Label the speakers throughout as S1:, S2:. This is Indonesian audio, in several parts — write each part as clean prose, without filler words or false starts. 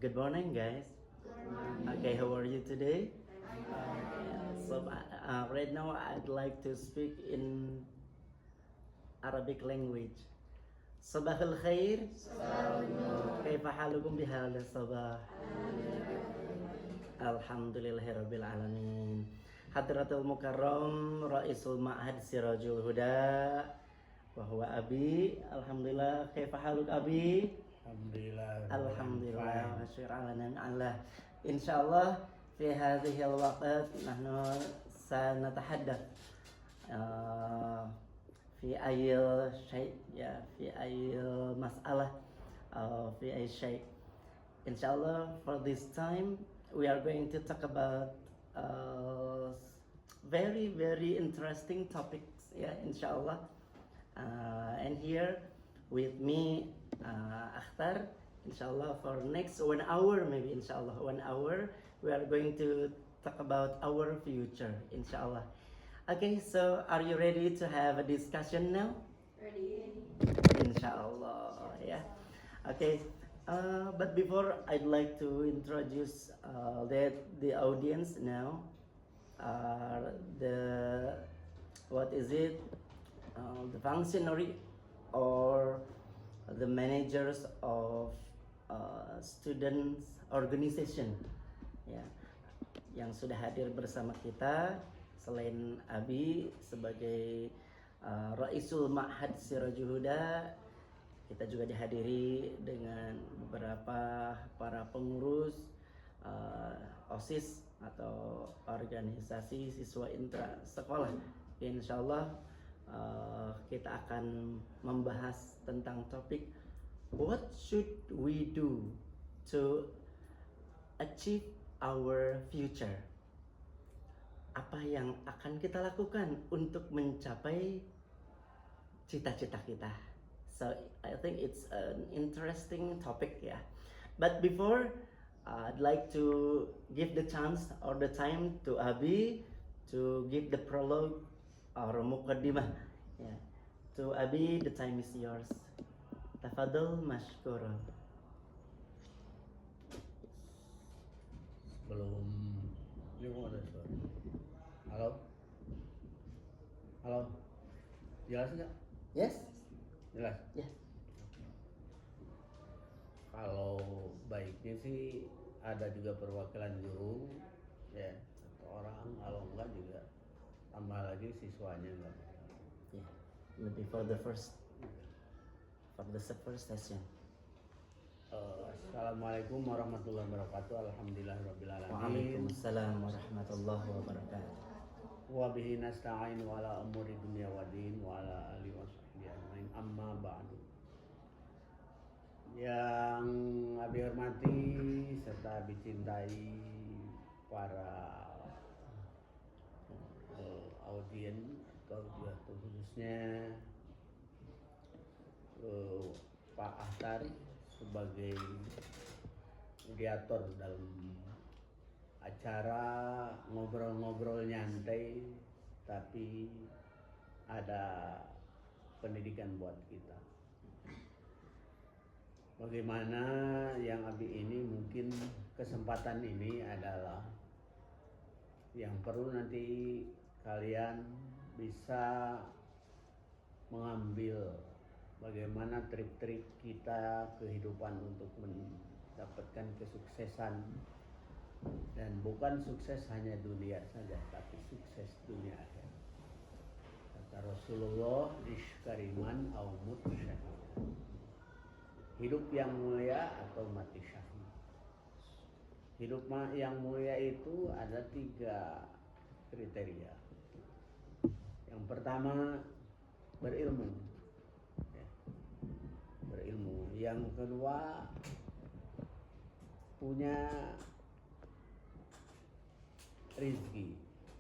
S1: Good morning, guys. Okay, how are you today? Right now I'd like to speak in Arabic language. صباح الخير. كيف حالكم بهذا الصباح؟ Alhamdulillahirabbil alamin. Hadratul Mukarram Raisul Ma'had Sirajul Huda wa huwa abi. Alhamdulillah, kaifa haluk abi? Alhamdulillah wa syukur ala ni'mallah. Insyaallah fi hadhihi al-waqt nahnu sanatahaddath fi ayil syai' ya fi ayil mas'alah fi ayil syai'. Inshallah, for this time we are going to talk about very very interesting topics. Yeah, inshallah. And here with me, Akhtar. Inshallah, for next 1 hour, maybe inshallah 1 hour, we are going to talk about our future. Inshallah. Okay, so are you ready to have a discussion now?
S2: Ready?
S1: Inshallah, yeah. Okay, but before I'd like to introduce the audience now. The what is it? The functionary or the managers of students organization, ya, yang sudah hadir bersama kita selain Abi sebagai Raisul Ma'had Sirajul Huda. Kita juga dihadiri dengan beberapa para pengurus OSIS atau organisasi siswa intra sekolah. Insyaallah kita akan membahas tentang topik what should we do to achieve our future. Apa yang akan kita lakukan untuk mencapai cita-cita kita. So I think it's an interesting topic, yeah. But before, I'd like to give the chance or the time to Abi to give the prologue or muqaddimah. Yeah. To Abi, the time is yours. Tafadhol mashkura.
S3: Belum ada suara. Halo? Halo? Jelas nggak?
S1: Yes?
S3: Jelas?
S1: Yes.
S3: Kalau baiknya sih ada juga perwakilan guru, ya, satu orang. Kalau enggak juga tambah lagi siswanya enggak.
S1: Yeah. Maybe for the first session.
S3: Assalamualaikum warahmatullahi wabarakatuh. Alhamdulillahirabbil alamin.
S1: Waalaikumsalam warahmatullahi wabarakatuh.
S3: Wa bihi nasta'in wa ala umuri dunya waddin wa ala alihi washabbihi ajmain. Amma ba'du. Yang Abi hormati serta Abi cintai para audien atau khususnya Pak Akhtar sebagai mediator dalam acara ngobrol-ngobrol nyantai tapi ada pendidikan buat kita. Bagaimana yang Abi ini mungkin kesempatan ini adalah yang perlu nanti kalian bisa mengambil bagaimana trik-trik kita kehidupan untuk mendapatkan kesuksesan, dan bukan sukses hanya dunia saja tapi sukses dunia akhirat. Kata Rasulullah, iskariman au mut syahid. Hidup yang mulia atau mati syahid. Hidup yang mulia itu ada 3 kriteria. Yang pertama berilmu, ya, berilmu. Yang kedua punya rizki. Ya.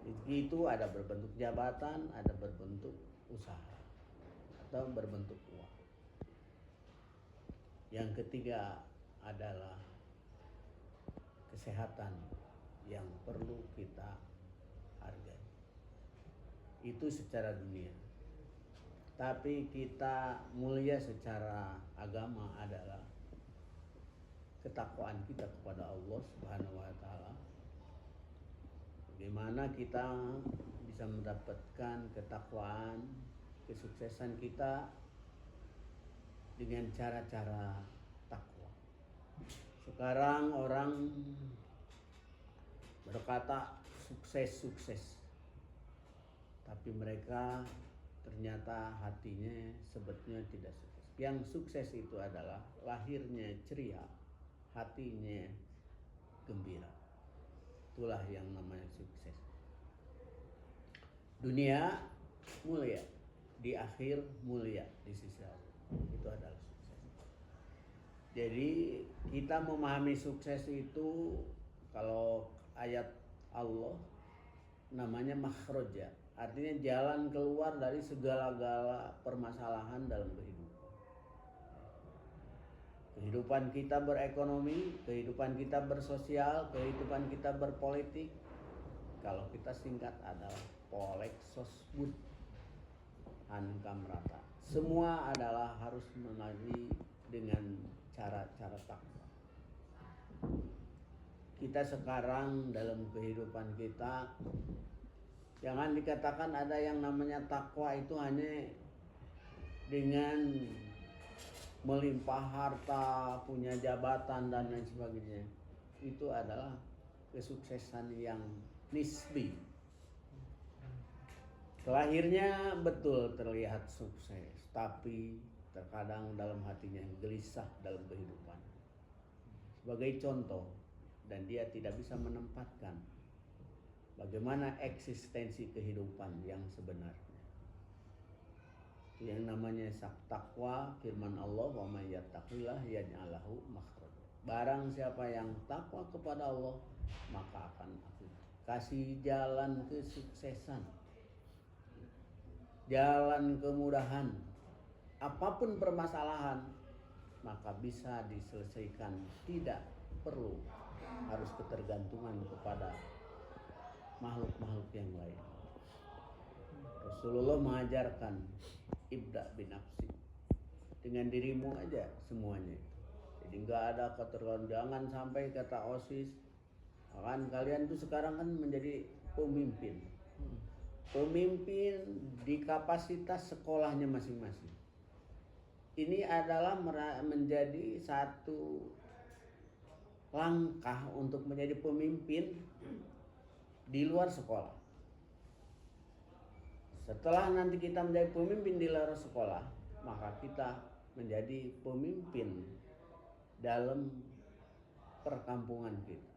S3: Rizki itu ada berbentuk jabatan, ada berbentuk usaha, atau berbentuk uang. Yang ketiga adalah kesehatan yang perlu kita hargai. Itu secara dunia. tapi kita mulia secara agama adalah ketakwaan kita kepada Allah Subhanahu wa taala. Bagaimana kita bisa mendapatkan ketakwaan, kesuksesan kita dengan cara-cara takwa. Sekarang orang berkata sukses, tapi mereka ternyata hatinya sebetulnya tidak sukses. Yang sukses itu adalah lahirnya ceria, hatinya gembira. Itulah yang namanya sukses. Dunia mulia, di akhir mulia di sisi Allah. Itu adalah sukses. Jadi kita memahami sukses itu, kalau ayat Allah namanya makhraja, artinya jalan keluar dari segala-gala permasalahan dalam kehidupan. Kehidupan kita berekonomi, kehidupan kita bersosial, kehidupan kita berpolitik, kalau kita singkat adalah poleksosbud, hankamrata. Semua adalah harus melalui dengan cara-cara takwa. Kita sekarang dalam kehidupan kita, jangan dikatakan ada yang namanya takwa itu hanya dengan melimpah harta, punya jabatan dan lain sebagainya. Itu adalah kesuksesan yang nisbi. Lahirnya betul terlihat sukses, tapi terkadang dalam hatinya gelisah dalam kehidupan. Sebagai contoh, dan dia tidak bisa menempatkan bagaimana eksistensi kehidupan yang sebenarnya. Yang namanya takwa, firman Allah, wa may yattaqillah yaj'al lahu makhraja. Barang siapa yang takwa kepada Allah, maka akan aku kasih jalan kesuksesan, jalan kemudahan. Apapun permasalahan, maka bisa diselesaikan, tidak perlu harus ketergantungan kepada makhluk-makhluk yang lain. Rasulullah mengajarkan ibda binafsi, dengan dirimu aja semuanya. Jadi nggak ada ketergantungan. Sampai kata OSIS, kan kalian tuh sekarang kan menjadi pemimpin di kapasitas sekolahnya masing-masing. Ini adalah menjadi satu langkah untuk menjadi pemimpin di luar sekolah. Setelah nanti kita menjadi pemimpin di luar sekolah, maka kita menjadi pemimpin dalam perkampungan kita.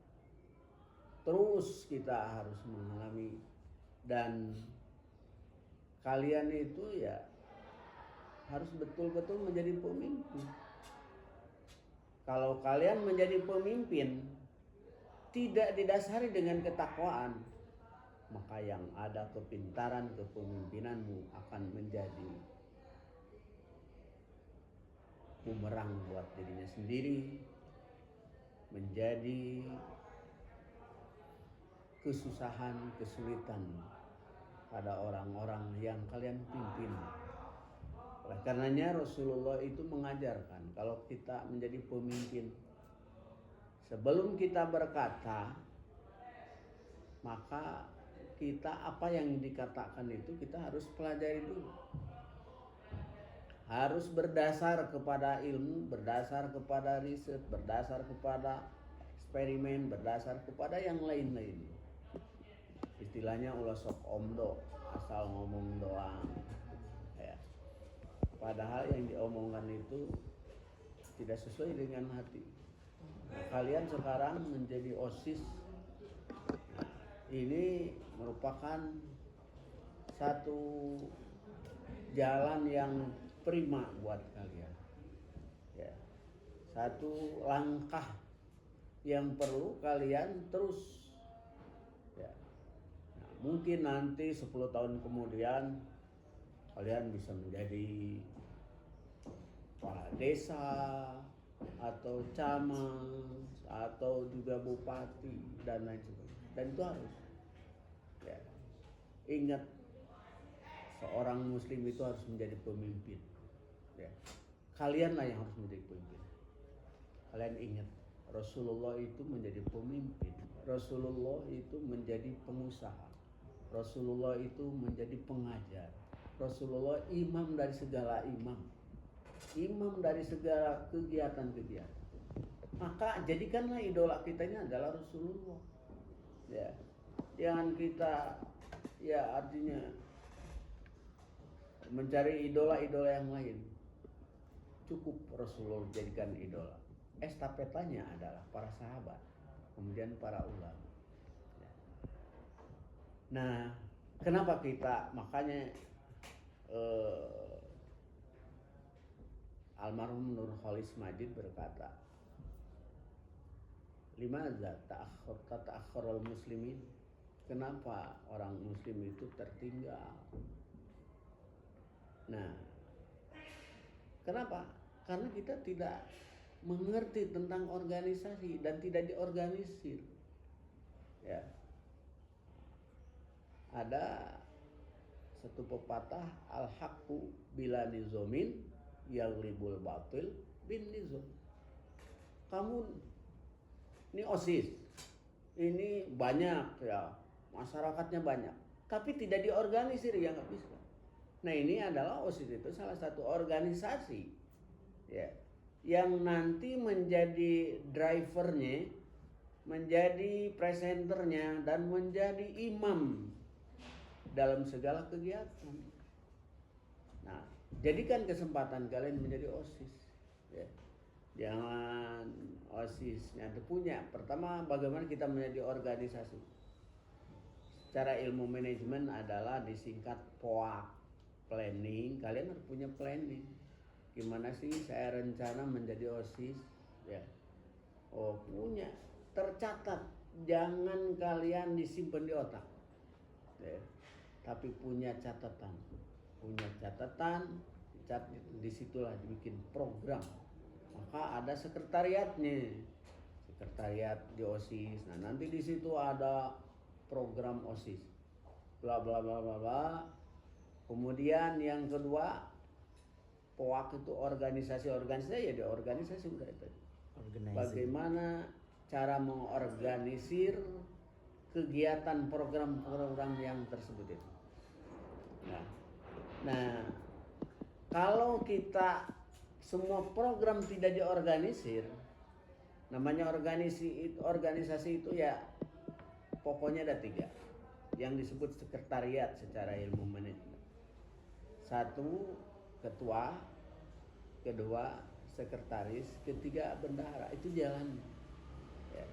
S3: Terus kita harus mengalami, dan kalian itu ya harus betul-betul menjadi pemimpin. Kalau kalian menjadi pemimpin tidak didasari dengan ketakwaan, maka yang ada kepintaran kepemimpinanmu akan menjadi bumerang buat dirinya sendiri, menjadi kesusahan, kesulitan pada orang-orang yang kalian pimpin. Oleh karenanya Rasulullah itu mengajarkan, kalau kita menjadi pemimpin, sebelum kita berkata, maka kita apa yang dikatakan itu kita harus pelajari dulu. Harus berdasar kepada ilmu, berdasar kepada riset, berdasar kepada eksperimen, berdasar kepada yang lain-lain. Istilahnya ulah sok omdo, asal ngomong doang. Ya. Padahal yang diomongkan itu tidak sesuai dengan hati. Nah, kalian sekarang menjadi OSIS. Ini merupakan satu jalan yang prima buat kalian. Ya. Satu langkah yang perlu kalian terus. Ya. Nah, mungkin nanti 10 tahun kemudian kalian bisa menjadi kepala desa atau camat atau juga bupati dan lain sebagainya. Dan itu harus, ya, ingat seorang muslim itu harus menjadi pemimpin. Ya. Kalianlah yang harus menjadi pemimpin. Kalian ingat, Rasulullah itu menjadi pemimpin. Rasulullah itu menjadi pengusaha. Rasulullah itu menjadi pengajar. Rasulullah imam dari segala imam. Imam dari segala kegiatan-kegiatan. Maka jadikanlah idola kita ini adalah Rasulullah. Ya. Jangan kita artinya mencari idola-idola yang lain. Cukup Rasulullah jadikan idola. Estafetanya adalah para sahabat, kemudian para ulama. Ya. Nah, kenapa kita makanya almarhum Nur Khalis Majid berkata, limadza ta'akhkharul muslimin? Kenapa orang muslim itu tertinggal? Nah, kenapa? Karena kita tidak mengerti tentang organisasi dan tidak diorganisir. Ya. Ada satu pepatah, al-haqqu bila nizomin yaghlibul batil bin nizam. Kamu ini OSIS, ini banyak ya, masyarakatnya banyak, tapi tidak diorganisir ya nggak bisa. Nah ini adalah OSIS itu salah satu organisasi ya, yang nanti menjadi drivernya, menjadi presenternya, dan menjadi imam dalam segala kegiatan. Nah, jadikan kesempatan kalian menjadi OSIS. Ya. Jangan OSISnya itu punya. Pertama, bagaimana kita menjadi organisasi. Secara ilmu manajemen adalah disingkat POAK, planning. Kalian harus punya planning. Gimana sih saya rencana menjadi OSIS? Ya. Oh, punya. Tercatat. Jangan kalian disimpan di otak. Ya. Tapi punya catatan. Punya catatan, disitulah dibikin program. Maka ada sekretariatnya. Sekretariat di OSIS. Nah, nanti di situ ada program OSIS. Bla bla bla bla bla. Kemudian yang kedua, POAK itu organisasi ya, di organisasi udah itu. Bagaimana cara mengorganisir kegiatan program-program yang tersebut itu. Nah, kalau kita semua program tidak diorganisir, namanya organisasi itu ya pokoknya ada 3 yang disebut sekretariat secara ilmu manajemen. 1 ketua, kedua sekretaris, ketiga bendahara. Itu jalan. Ya.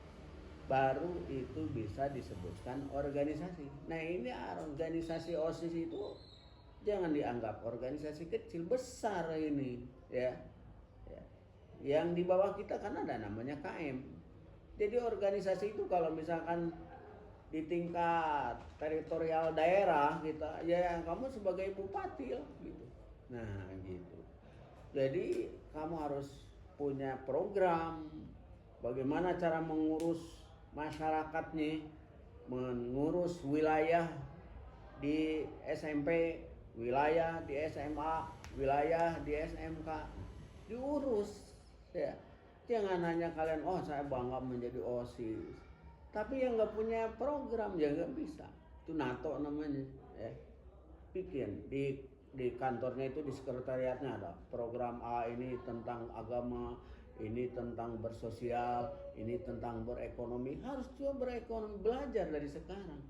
S3: Baru itu bisa disebutkan organisasi. Nah ini organisasi OSIS itu jangan dianggap organisasi kecil, besar ini ya. Yang di bawah kita kan ada namanya KM. Jadi organisasi itu kalau misalkan di tingkat teritorial daerah kita, ya kamu sebagai bupati lah gitu. Nah gitu. Jadi kamu harus punya program bagaimana cara mengurus masyarakatnya, mengurus wilayah di SMP, wilayah di SMA, wilayah di SMK, diurus ya. Jangan hanya kalian, oh saya bangga menjadi OSIS, tapi yang nggak punya program ya nggak bisa. Itu NATO namanya ya. Bikin di kantornya itu, di sekretariatnya ada program A, ini tentang agama, ini tentang bersosial, ini tentang berekonomi. Harus coba berekonomi, belajar dari sekarang.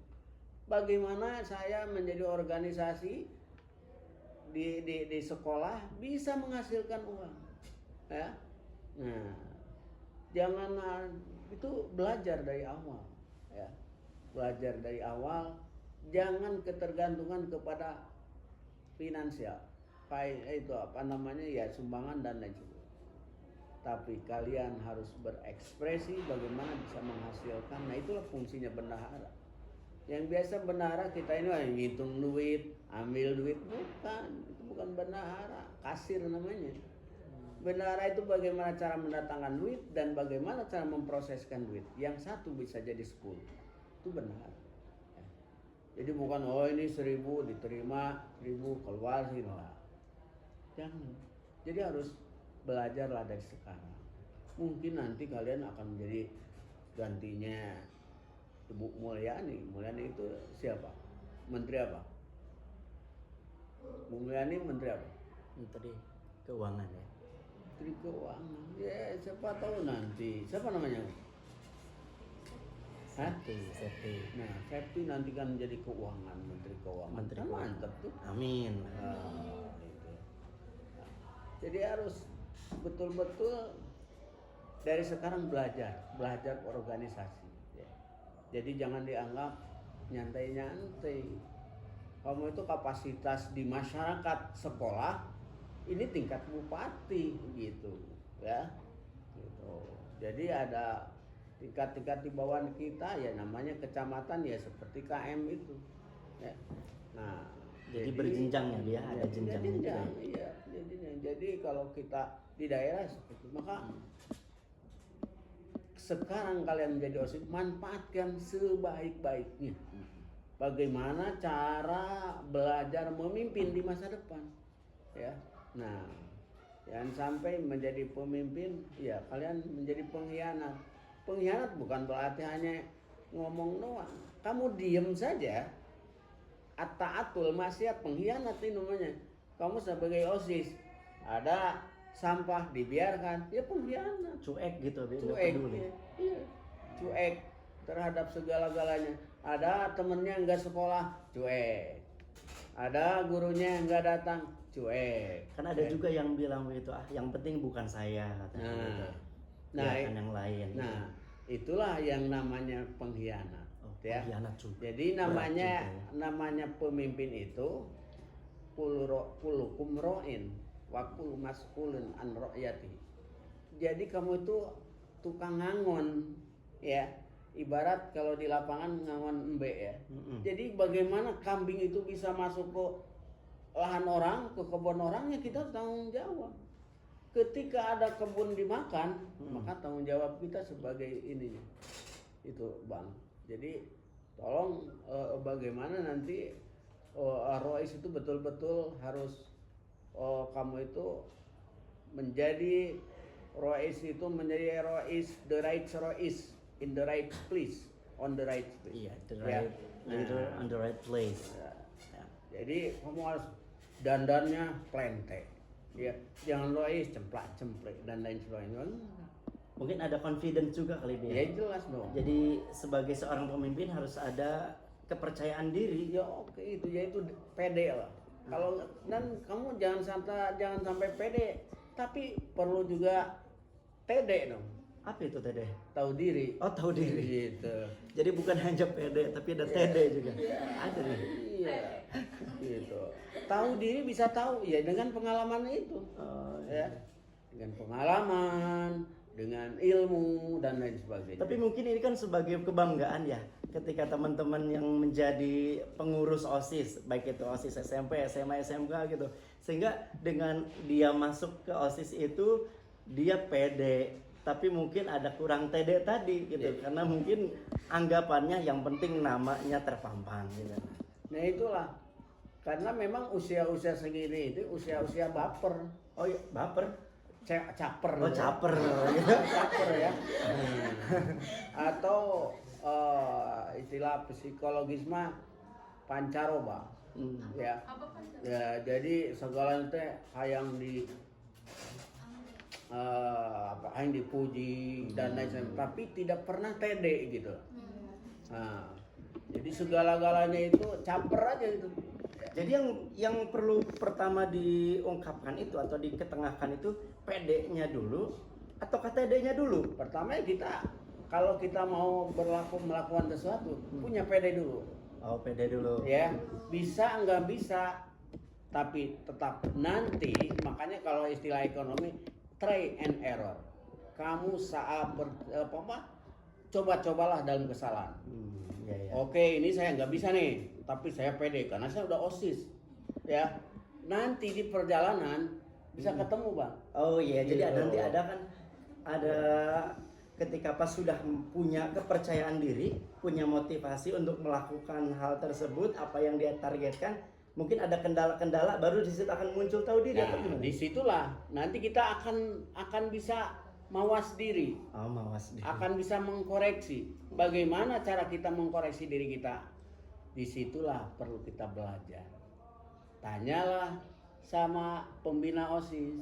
S3: Bagaimana saya menjadi organisasi di sekolah bisa menghasilkan uang, ya. Nah, jangan itu belajar dari awal, ya. Belajar dari awal, jangan ketergantungan kepada finansial, itu apa namanya ya, sumbangan dan lain sebagainya. Tapi kalian harus berekspresi bagaimana bisa menghasilkan. Nah itulah fungsinya bendahara. Yang biasa bendahara kita ini ngitung duit, ambil duit, bukan. Itu bukan bendahara, kasir namanya. Bendahara itu bagaimana cara mendatangkan duit dan bagaimana cara memproseskan duit. Yang satu bisa jadi 10. Itu bendahara. Jadi bukan oh ini 1.000 diterima 1.000 keluar sih lah. Jangan. Jadi harus belajarlah dari sekarang. Mungkin nanti kalian akan menjadi gantinya Ibu Mulyani. Mulyani itu siapa? Menteri apa? Bu Mulyani menteri apa?
S1: Menteri Keuangan ya.
S3: Menteri Keuangan. Ya siapa tahu nanti. Siapa namanya? Hah?
S1: Safety.
S3: Nah, Septi nanti kan menjadi keuangan, Menteri Keuangan.
S1: Menteri
S3: Kan
S1: Keuangan.
S3: mantap tuh.
S1: Amin.
S3: Itu. Nah, jadi harus betul-betul dari sekarang belajar organisasi. Ya. Jadi jangan dianggap nyantai-nyantai. Kamu itu kapasitas di masyarakat sekolah, ini tingkat bupati gitu, ya. Gitu. Jadi ada tingkat-tingkat di bawah kita ya namanya kecamatan ya seperti KM itu. Ya. Nah,
S1: Jadi berjenjang ya dia, ada jenjangnya juga.
S3: Iya, jadi kalau kita di daerah seperti maka sekarang kalian menjadi OSIS manfaatkan sebaik-baiknya. Bagaimana cara belajar memimpin di masa depan, ya. Nah, jangan sampai menjadi pemimpin, ya kalian menjadi pengkhianat. Pengkhianat bukan berarti hanya ngomong doang. Kamu diem saja, at-ta'atul maksiat, pengkhianat ini namanya. Kamu sebagai OSIS, ada sampah dibiarkan, ya pengkhianat.
S1: Cuek gitu, dia nggak
S3: Cuek,
S1: peduli.
S3: iya. Cuek terhadap segala-galanya. Ada temennya nggak sekolah, cuek. Ada gurunya nggak datang, cuek.
S1: Kan ada juga yang bilang begitu, yang penting bukan saya katanya gitu. Biarkan yang lain.
S3: Nah, itulah yang namanya pengkhianat.
S1: Oh,
S3: Ya.
S1: pengkhianat juga.
S3: Jadi namanya pemimpin itu kulukum ro'in wa kullu mas'ulun an ra'yati. Jadi kamu itu tukang ngangon, ya. Ibarat kalau di lapangan ngangon embe ya. Jadi bagaimana kambing itu bisa masuk ke lahan orang, ke kebun orang, ya kita tanggung jawab. Ketika ada kebun dimakan, maka tanggung jawab kita sebagai ininya. Itu Bang. Jadi tolong bagaimana nanti Rois itu betul-betul harus kamu itu menjadi Rois itu menjadi Rois, the right Rois in the right place, on the right place.
S1: Iya, the right leader on the right place.
S3: Ya. Jadi kamu harus dandannya plente. Ya, jangan Rois cemplak-cemplek dan lain sebagainya.
S1: Mungkin ada confidence juga kali dia.
S3: Ya jelas dong.
S1: Jadi sebagai seorang pemimpin harus ada kepercayaan diri.
S3: Ya oke itu yaitu pede lah. Kalau dan kamu jangan sampai pede, tapi perlu juga tede dong.
S1: Apa itu TD?
S3: Tahu diri.
S1: Oh, tahu diri.
S3: Gitu.
S1: Jadi bukan hanya pede tapi ada TD juga. Ada nih.
S3: Iya. Gitu. Tahu diri bisa tahu ya dengan pengalaman itu.
S1: Oh,
S3: Ya. Dengan pengalaman, dengan ilmu dan lain sebagainya.
S1: Tapi mungkin ini kan sebagai kebanggaan ya, ketika teman-teman yang menjadi pengurus OSIS, baik itu OSIS SMP, SMA, SMK gitu, sehingga dengan dia masuk ke OSIS itu dia pede, tapi mungkin ada kurang TD tadi gitu, karena mungkin anggapannya yang penting namanya terpampang gitu.
S3: Nah itulah, karena memang usia-usia segini itu usia-usia baper.
S1: Oh iya, baper.
S3: Caper.
S1: Oh, caper.
S3: Caper ya. Atau istilah psikologis mah pancaroba. Ya. Ya, jadi segala teh hayang di yang dipuji dan lain sebagainya, tapi tidak pernah pede gitu. Nah, jadi segala-galanya itu caper aja itu.
S1: Jadi yang perlu pertama diungkapkan itu atau diketengahkan itu PD-nya dulu atau KTD-nya dulu.
S3: Pertama kita kalau kita mau melakukan sesuatu punya PD dulu.
S1: Oh, PD dulu.
S3: Ya, bisa nggak bisa, tapi tetap nanti makanya kalau istilah ekonomi try and error. Kamu saat coba-cobalah dalam kesalahan.
S1: Ya.
S3: Oke, ini saya nggak bisa nih, tapi saya pede karena saya udah OSIS. Ya, nanti di perjalanan bisa ketemu Bang.
S1: Oh iya, jadi
S3: Gitu.
S1: nanti ada kan ada ketika pas sudah punya kepercayaan diri, punya motivasi untuk melakukan hal tersebut, apa yang dia targetkan, mungkin ada kendala-kendala, baru di situ akan muncul tahu diri atau
S3: Nah,
S1: gimana?
S3: disitulah nanti kita akan bisa mawas diri,
S1: Oh, mawas diri.
S3: akan bisa mengkoreksi. Bagaimana cara kita mengkoreksi diri kita? Disitulah perlu kita belajar. Tanyalah sama pembina OSIS,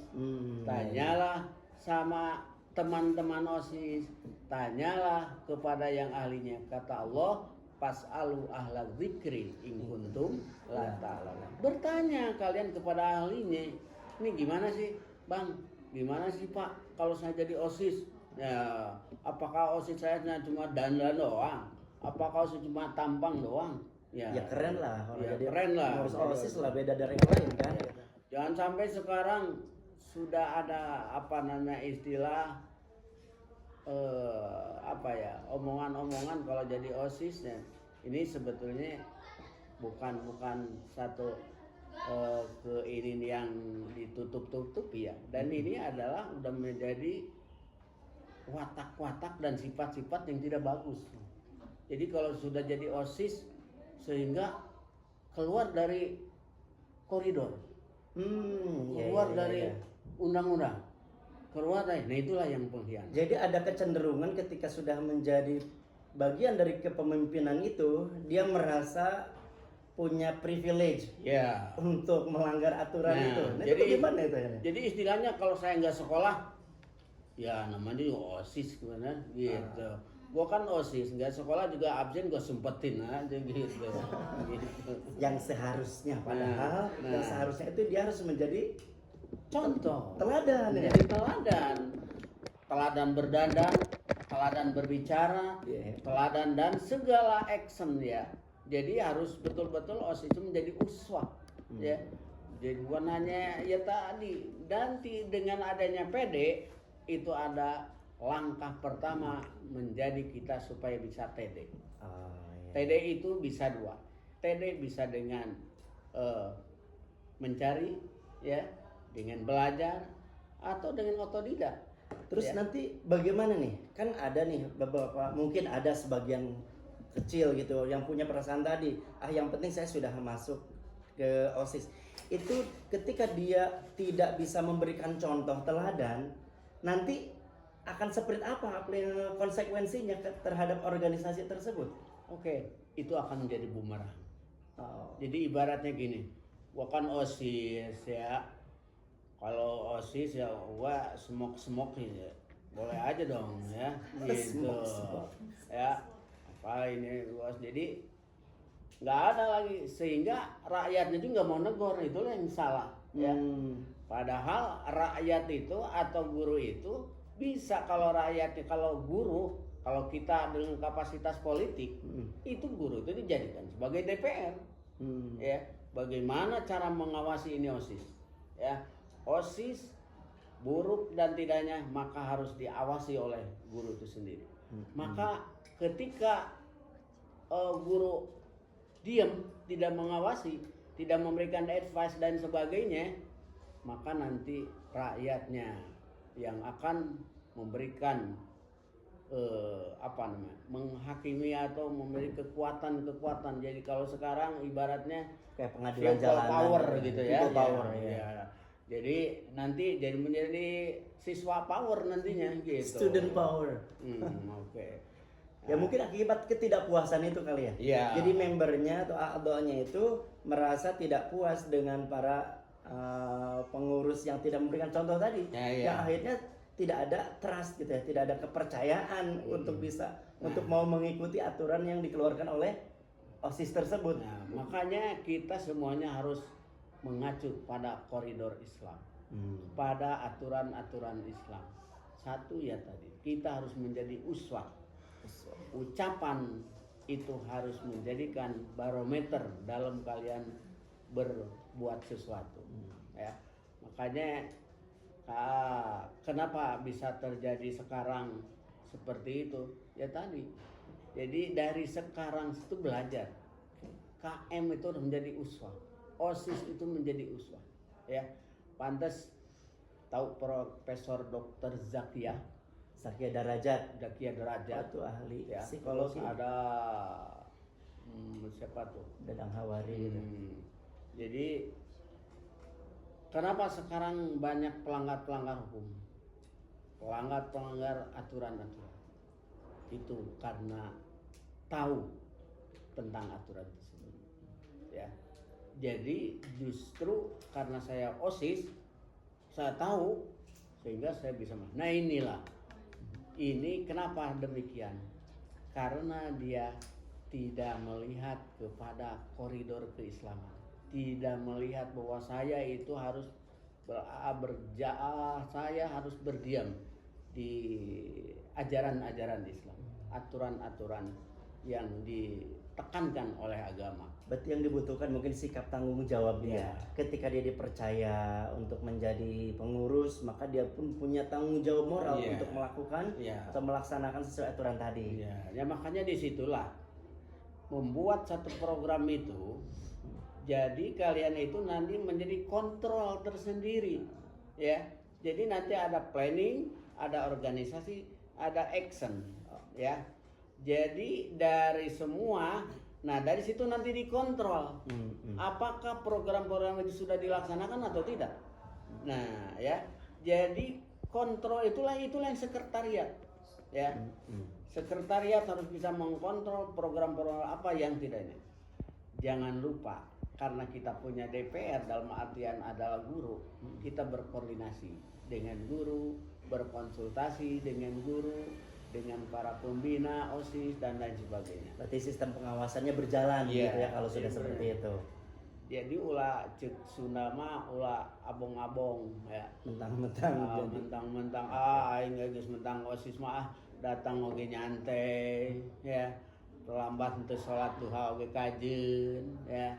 S3: tanyalah sama teman-teman OSIS, tanyalah kepada yang ahlinya. Kata Allah, fas'alu ahla dzikri in kuntum la ta'lamun. Bertanya kalian kepada ahlinya. Ini gimana sih, Bang? Gimana sih, Pak? Kalau saya jadi OSIS, ya apakah OSIS saya cuma dandan doang? Apakah OSIS cuma tampang doang?
S1: Ya keren lah, kalau
S3: ya,
S1: jadi
S3: keren lah.
S1: ngurus OSIS lah, beda dari yang lain kan.
S3: Jangan sampai sekarang sudah ada apa namanya istilah omongan-omongan kalau jadi OSIS ya, ini sebetulnya bukan satu ini yang ditutup-tutup ya, dan ini adalah udah menjadi watak-watak dan sifat-sifat yang tidak bagus. Jadi kalau sudah jadi OSIS sehingga keluar dari koridor, keluar dari undang-undang, keluar dari, nah itulah yang pengkhianat.
S1: Jadi ada kecenderungan ketika sudah menjadi bagian dari kepemimpinan itu, dia merasa punya privilege
S3: Ya.
S1: untuk melanggar aturan itu. Nah,
S3: jadi
S1: itu gimana itu ya?
S3: Jadi istilahnya kalau saya nggak sekolah, ya namanya juga OSIS gimana gitu. Gua kan OSIS, nggak sekolah juga absen gue sempetin aja gitu. Gitu.
S1: Yang seharusnya padahal yang seharusnya itu dia harus menjadi
S3: Contoh,
S1: teladan ya.
S3: menjadi teladan berdandan, teladan berbicara, teladan dan segala action ya. Jadi harus betul-betul OSIS itu menjadi uswah ya. Jadi bukan hanya ya tadi, nanti dengan adanya PD itu ada langkah pertama menjadi kita supaya bisa TD. TD itu bisa dua. TD bisa dengan mencari ya, dengan belajar atau dengan otodidak.
S1: Terus
S3: Ya.
S1: nanti bagaimana nih? Kan ada nih beberapa, mungkin ada sebagian kecil gitu yang punya perasaan tadi, yang penting saya sudah masuk ke OSIS. Itu ketika dia tidak bisa memberikan contoh teladan, nanti akan seperti apa konsekuensinya terhadap organisasi tersebut?
S3: Oke, itu akan menjadi bumerang. Jadi ibaratnya gini, gua kan OSIS ya. Kalau OSIS ya gua semok ya. Boleh aja dong ya. Gitu. Ya. Apa ini gua jadi nggak ada lagi, sehingga rakyatnya juga nggak mau negor, itulah yang salah ya. Padahal rakyat itu atau guru itu bisa, kalau rakyatnya, kalau guru, kalau kita dengan kapasitas politik, itu guru itu dijadikan sebagai DPR. Ya, bagaimana cara mengawasi ini OSIS? Ya, OSIS buruk dan tidaknya maka harus diawasi oleh guru itu sendiri. Maka ketika guru diam, tidak mengawasi, tidak memberikan advice dan sebagainya, maka nanti rakyatnya yang akan memberikan menghakimi atau memberi kekuatan. Jadi kalau sekarang ibaratnya
S1: kayak pengadilan
S3: people
S1: jalanan
S3: power gitu ya.
S1: People power
S3: ya. Jadi nanti jadi menjadi siswa power nantinya gitu.
S1: Student power.
S3: Oke.
S1: Ya mungkin akibat ketidakpuasan itu kali ya.
S3: Iya.
S1: Jadi membernya atau a'dha'nya itu merasa tidak puas dengan para pengurus yang tidak memberikan contoh tadi. Yang akhirnya tidak ada trust gitu ya, tidak ada kepercayaan untuk bisa untuk mau mengikuti aturan yang dikeluarkan oleh OSIS tersebut.
S3: Nah, makanya kita semuanya harus mengacu pada koridor Islam, pada aturan-aturan Islam. Satu ya tadi, kita harus menjadi uswah. Ucapan itu harus menjadikan barometer dalam kalian berbuat sesuatu. Ya, makanya kenapa bisa terjadi sekarang seperti itu? Ya tadi. Jadi dari sekarang itu belajar. KM itu harus menjadi uswah. OSIS itu menjadi uswah. Ya, pantas tahu Profesor Dr. Zakia.
S1: Zakia Darajat.
S3: Zakia Derajat,
S1: Itu ahli
S3: ya.
S1: psikologi.
S3: Terus ada siapa tuh?
S1: Dadang Hawari gitu.
S3: Jadi kenapa sekarang banyak pelanggar hukum, pelanggar aturan-aturan? Itu karena tahu tentang aturan tersebut, ya. Jadi justru karena saya OSIS, saya tahu sehingga saya bisa. Nah inilah, ini kenapa demikian? Karena dia tidak melihat kepada koridor keislaman, tidak melihat bahwa saya itu harus saya harus berdiam di ajaran-ajaran Islam, aturan-aturan yang ditekankan oleh agama.
S1: Berarti yang dibutuhkan mungkin sikap tanggung jawab dia.
S3: Ya.
S1: Ketika dia dipercaya untuk menjadi pengurus, maka dia pun punya tanggung jawab moral
S3: Ya.
S1: untuk melakukan
S3: Ya.
S1: atau melaksanakan sesuai aturan tadi.
S3: Ya makanya disitulah membuat satu program itu, jadi kalian itu nanti menjadi kontrol tersendiri, ya. Jadi nanti ada planning, ada organisasi, ada action, ya. Jadi dari semua, nah dari situ nanti dikontrol, apakah program-program itu sudah dilaksanakan atau tidak. Nah, ya. Jadi kontrol itulah yang sekretariat, ya. Sekretariat harus bisa mengkontrol program-program apa yang tidak ini. Jangan lupa, karena kita punya DPR dalam artian adalah guru, kita berkoordinasi dengan guru, berkonsultasi dengan guru, dengan para pembina, OSIS dan lain sebagainya.
S1: Berarti sistem pengawasannya berjalan
S3: Iya,
S1: gitu ya kalau sudah
S3: iya,
S1: seperti
S3: benar.
S1: itu.
S3: Jadi ulah cek Sunda mah ulah abong-abong, ya.
S1: Mentang-mentang jadi
S3: Mentang-mentang aing geus mentang OSIS mah datang oge nyantai, ya. Terlambat untuk sholat duha oge kajeun, ya.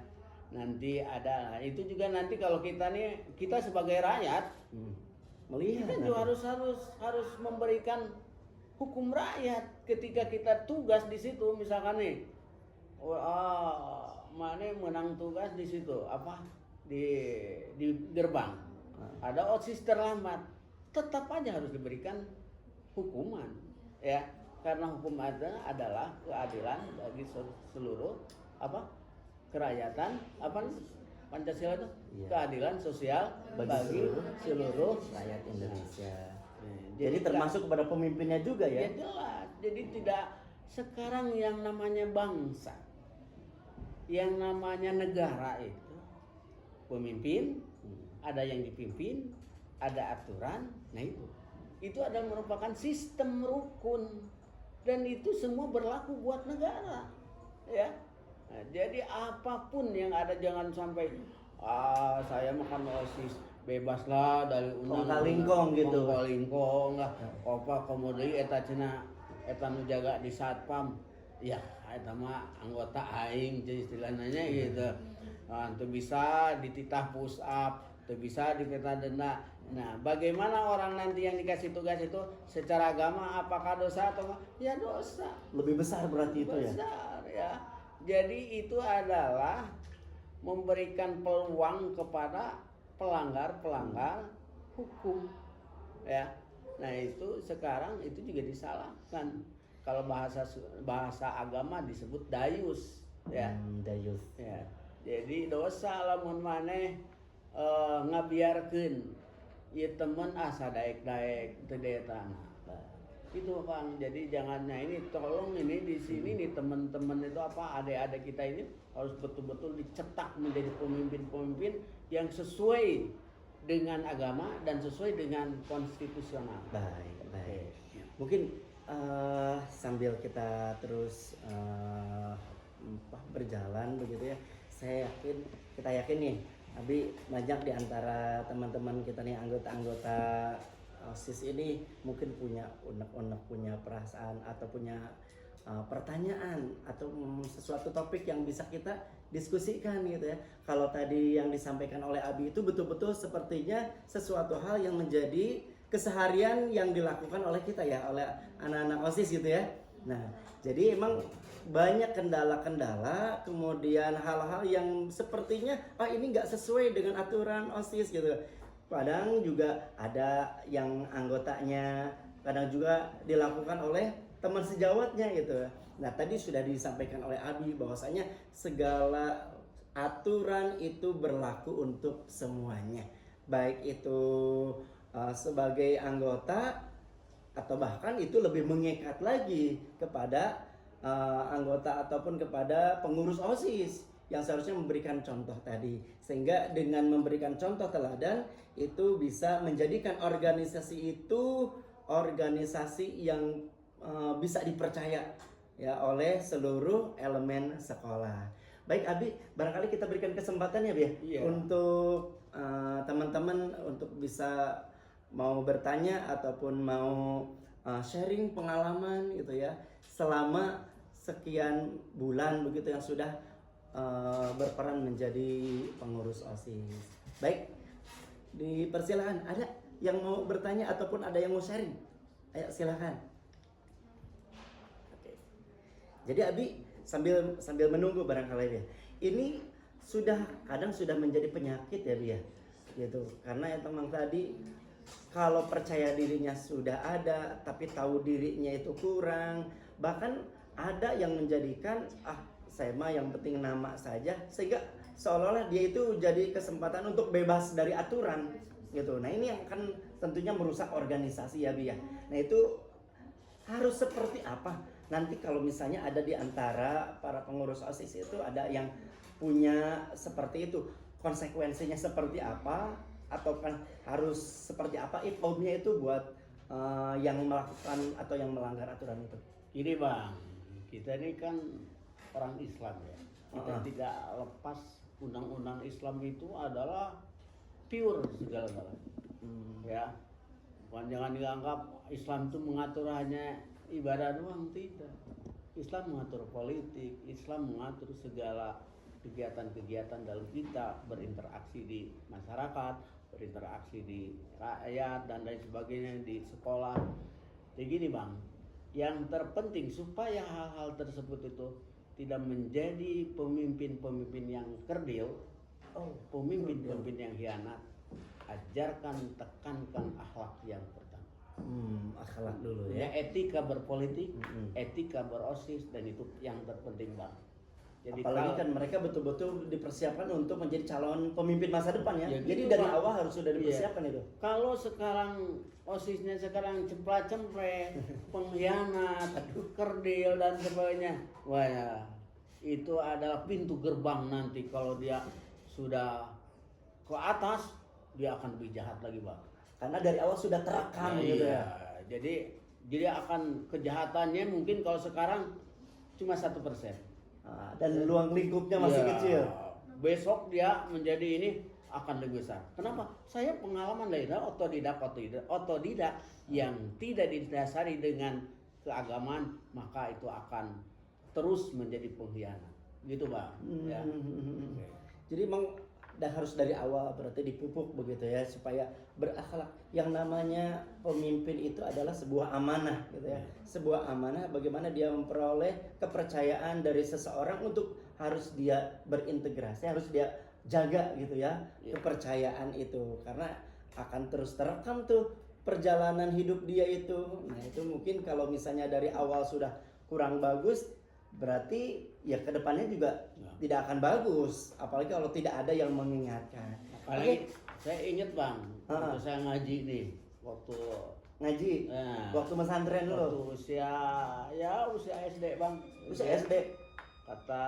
S3: Nanti ada, itu juga nanti kalau kita sebagai rakyat,
S1: melihat
S3: kita juga harus memberikan hukum rakyat ketika kita tugas di situ. Misalkan nih, mana menang tugas di situ apa di gerbang, ada OSIS terlambat, tetap aja harus diberikan hukuman, ya. Karena hukum adalah keadilan bagi seluruh kerakyatan, Pancasila itu,
S1: Iya.
S3: keadilan sosial bagi seluruh
S1: rakyat Indonesia.
S3: Jadi
S1: Jadi termasuk kepada pemimpinnya juga ya.
S3: ya jelas. Jadi tidak sekarang yang namanya bangsa, yang namanya negara itu pemimpin, ada yang dipimpin, ada aturan. Nah itu adalah merupakan sistem rukun dan itu semua berlaku buat negara, ya. Nah, jadi apapun yang ada jangan sampai saya makan OSIS bebaslah dari
S1: Kongkalingkong gitu.
S3: Kongkalingkong lah. Apa kemudian eta cenah eta nu jaga di satpam. Ya, eta mah anggota aing jadi istilahnya gitu. Itu bisa dititah push up, itu bisa dipeta denda. Nah, bagaimana orang nanti yang dikasih tugas itu secara agama apakah dosa atau enggak? Ya dosa.
S1: Lebih besar berarti itu ya.
S3: Besar ya. Jadi itu adalah memberikan peluang kepada pelanggar hukum, ya. Nah itu sekarang itu juga disalahkan. Kalau bahasa agama disebut dayus, ya.
S1: Dayus.
S3: Ya. Jadi dosa lamun maneh ngabiarkeun ieu temen sadaek-daek teu daya tanah. Itu Bang, jadi jangannya ini tolong ini di sini nih teman-teman itu adik-adik kita ini harus betul-betul dicetak menjadi pemimpin-pemimpin yang sesuai dengan agama dan sesuai dengan konstitusional.
S1: Baik. Mungkin sambil kita terus berjalan begitu ya, kita yakin nih, Abi banyak di antara teman-teman kita nih anggota-anggota OSIS ini mungkin punya unek-unek, punya perasaan atau punya pertanyaan atau sesuatu topik yang bisa kita diskusikan gitu ya. Kalau tadi yang disampaikan oleh Abi itu betul-betul sepertinya sesuatu hal yang menjadi keseharian yang dilakukan oleh kita ya, oleh anak-anak OSIS gitu ya. Nah, jadi emang banyak kendala-kendala, kemudian hal-hal yang sepertinya ini nggak sesuai dengan aturan OSIS gitu. Kadang juga ada yang anggotanya kadang juga dilakukan oleh teman sejawatnya gitu. Nah, tadi sudah disampaikan oleh Abi bahwasanya segala aturan itu berlaku untuk semuanya. Baik itu sebagai anggota atau bahkan itu lebih mengikat lagi kepada anggota ataupun kepada pengurus OSIS yang seharusnya memberikan contoh tadi, sehingga dengan memberikan contoh teladan itu bisa menjadikan organisasi itu organisasi yang bisa dipercaya ya oleh seluruh elemen sekolah. Baik Abi, barangkali kita berikan kesempatan ya Bi
S3: Iya.
S1: untuk teman-teman untuk bisa mau bertanya ataupun mau sharing pengalaman gitu ya selama sekian bulan begitu yang sudah berperan menjadi pengurus OSIS. Baik, dipersilakan. Ada yang mau bertanya ataupun ada yang mau sharing? Ayo silakan. Oke. Jadi Abi sambil menunggu barangkali ya. Ini kadang sudah menjadi penyakit ya Bi ya. Gitu. Karena yang teman tadi kalau percaya dirinya sudah ada tapi tahu dirinya itu kurang, bahkan ada yang menjadikan saya mah yang penting nama saja, sehingga seolah-olah dia itu jadi kesempatan untuk bebas dari aturan gitu. Nah ini yang akan tentunya merusak organisasi ya Bi ya. Nah itu harus seperti apa nanti kalau misalnya ada di antara para pengurus OSIS itu ada yang punya seperti itu, konsekuensinya seperti apa atau kan harus seperti apa outnya itu buat yang melakukan atau yang melanggar aturan itu.
S3: Ini Bang, kita ini kan orang Islam ya. Kita tidak lepas undang-undang Islam itu adalah pure segala-galanya. Ya. Bukan jangan dianggap Islam itu mengatur hanya ibadah doang, tidak. Islam mengatur politik, Islam mengatur segala kegiatan-kegiatan dalam kita berinteraksi di masyarakat, berinteraksi di rakyat dan lain sebagainya di sekolah. Jadi gini Bang, yang terpenting supaya hal-hal tersebut itu tidak menjadi pemimpin-pemimpin yang kerdil, pemimpin-pemimpin yang hianat, ajarkan, tekankan akhlak yang pertama.
S1: Akhlak dulu
S3: Ya,
S1: ya.
S3: etika berpolitik, etika berosis, dan itu yang terpenting Bang. Jadi
S1: Apalagi kan mereka betul-betul dipersiapkan untuk menjadi calon pemimpin masa depan ya.
S3: Ya,
S1: jadi
S3: gitu,
S1: dari
S3: Bang.
S1: awal harus sudah dipersiapkan itu.
S3: Kalau sekarang OSISnya sekarang cemplat-cempret, pengkhianat, kerdil dan sebagainya, wah ya, itu adalah pintu gerbang nanti kalau dia sudah ke atas, dia akan lebih jahat lagi Bang.
S1: Karena dari awal sudah terekam gitu ya.
S3: Jadi akan kejahatannya mungkin kalau sekarang cuma 1%.
S1: Dan ruang lingkupnya masih kecil.
S3: Besok dia menjadi ini akan lebih besar. Kenapa? Saya pengalaman lainnya otodidak yang tidak didasari dengan keagamaan, maka itu akan terus menjadi pengkhianat. Gitu Bang. Ya.
S1: Jadi memang harus dari awal berarti dipupuk begitu ya supaya berakhlak. Yang namanya pemimpin itu adalah sebuah amanah gitu ya. Sebuah amanah bagaimana dia memperoleh kepercayaan dari seseorang untuk harus dia berintegrasi, harus dia jaga gitu ya kepercayaan itu karena akan terus terekam tuh perjalanan hidup dia itu. Nah, itu mungkin kalau misalnya dari awal sudah kurang bagus berarti ya kedepannya juga tidak akan bagus, apalagi kalau tidak ada yang mengingatkan.
S3: Apalagi saya ingat Bang, waktu saya ngaji nih, waktu
S1: ngaji, waktu pesantren
S3: dulu. Waktu usia SD Bang.
S1: Usia SD.
S3: Kata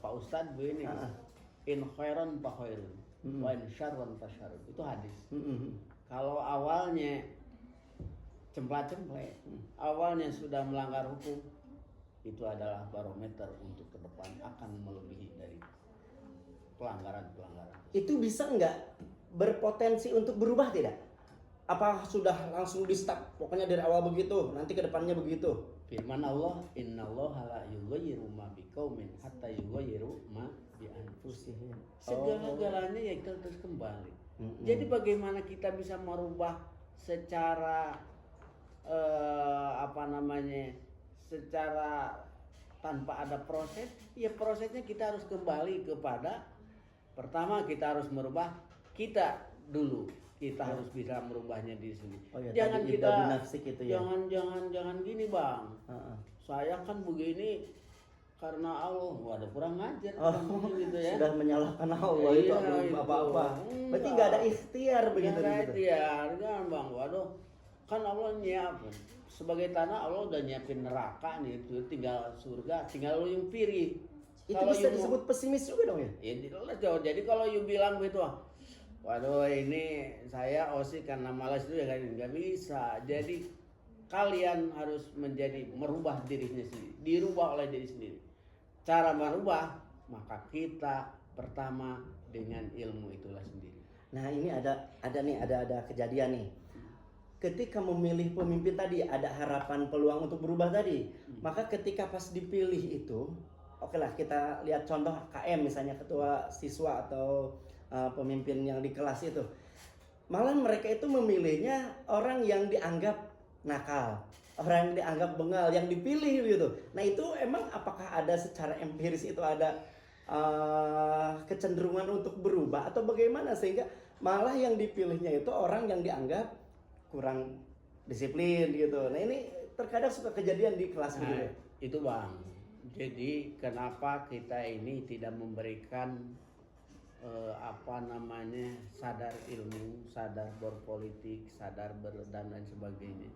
S3: Pak Ustadz begini, in khairan fa khairun, wa in syarran fa syarrun. Itu hadis. Kalau awalnya cemplat-cemplet, awalnya sudah melanggar hukum, itu adalah barometer untuk ke depan akan melebihi dari pelanggaran-pelanggaran.
S1: Itu bisa nggak berpotensi untuk berubah tidak? Apa sudah langsung di stop? Pokoknya dari awal begitu, nanti ke depannya begitu.
S3: Firman Allah, innallaha la yughayyiru ma biqaumin hatta yughayyiru ma bi anfusihim. Segala-galanya ya kita terus kembali. Jadi bagaimana kita bisa merubah secara secara tanpa ada proses? Ya prosesnya kita harus kembali kepada pertama kita harus merubah kita dulu. kita harus bisa merubahnya diri sendiri.
S1: Oh ya,
S3: Jangan
S1: tadi
S3: kita
S1: Ibda bin Nafsik itu ya.
S3: jangan gini bang.
S1: Heeh.
S3: Saya kan begini karena Allah. Waduh kurang ngajar
S1: Oh,
S3: gitu ya.
S1: sudah menyalahkan Allah itu
S3: Iya,
S1: belum
S3: itu.
S1: apa-apa. Berarti
S3: Enggak.
S1: nggak ada ikhtiar begitu
S3: Nggak
S1: gitu.
S3: ikhtiar kan bang. Waduh kan Allah nyiapin sebagai tanah, Allah udah nyiapin neraka nih, itu tinggal surga, tinggal lu yang pilih.
S1: Itu
S3: Kalau
S1: bisa
S3: you mau-
S1: disebut pesimis juga dong ya?
S3: Ya jelas jauh. Jadi kalau you bilang begitu, waduh ini saya OSI karena malas itu ya kan nggak bisa. Jadi kalian harus merubah dirinya sendiri, dirubah oleh diri sendiri. Cara merubah maka kita pertama dengan ilmu itulah sendiri.
S1: Nah ini ada kejadian nih. Ketika memilih pemimpin tadi ada harapan peluang untuk berubah tadi. Maka ketika pas dipilih itu, oke lah kita lihat contoh KM misalnya ketua siswa atau pemimpin yang di kelas itu. Malah mereka itu memilihnya orang yang dianggap nakal, orang yang dianggap bengal, yang dipilih gitu. Nah itu emang apakah ada secara empiris itu ada kecenderungan untuk berubah atau bagaimana sehingga malah yang dipilihnya itu orang yang dianggap kurang disiplin gitu. Nah ini terkadang suka kejadian di kelas gitu ya.
S3: Itu bang. Jadi kenapa kita ini tidak memberikan sadar ilmu, sadar berpolitik, sadar dan lain sebagainya.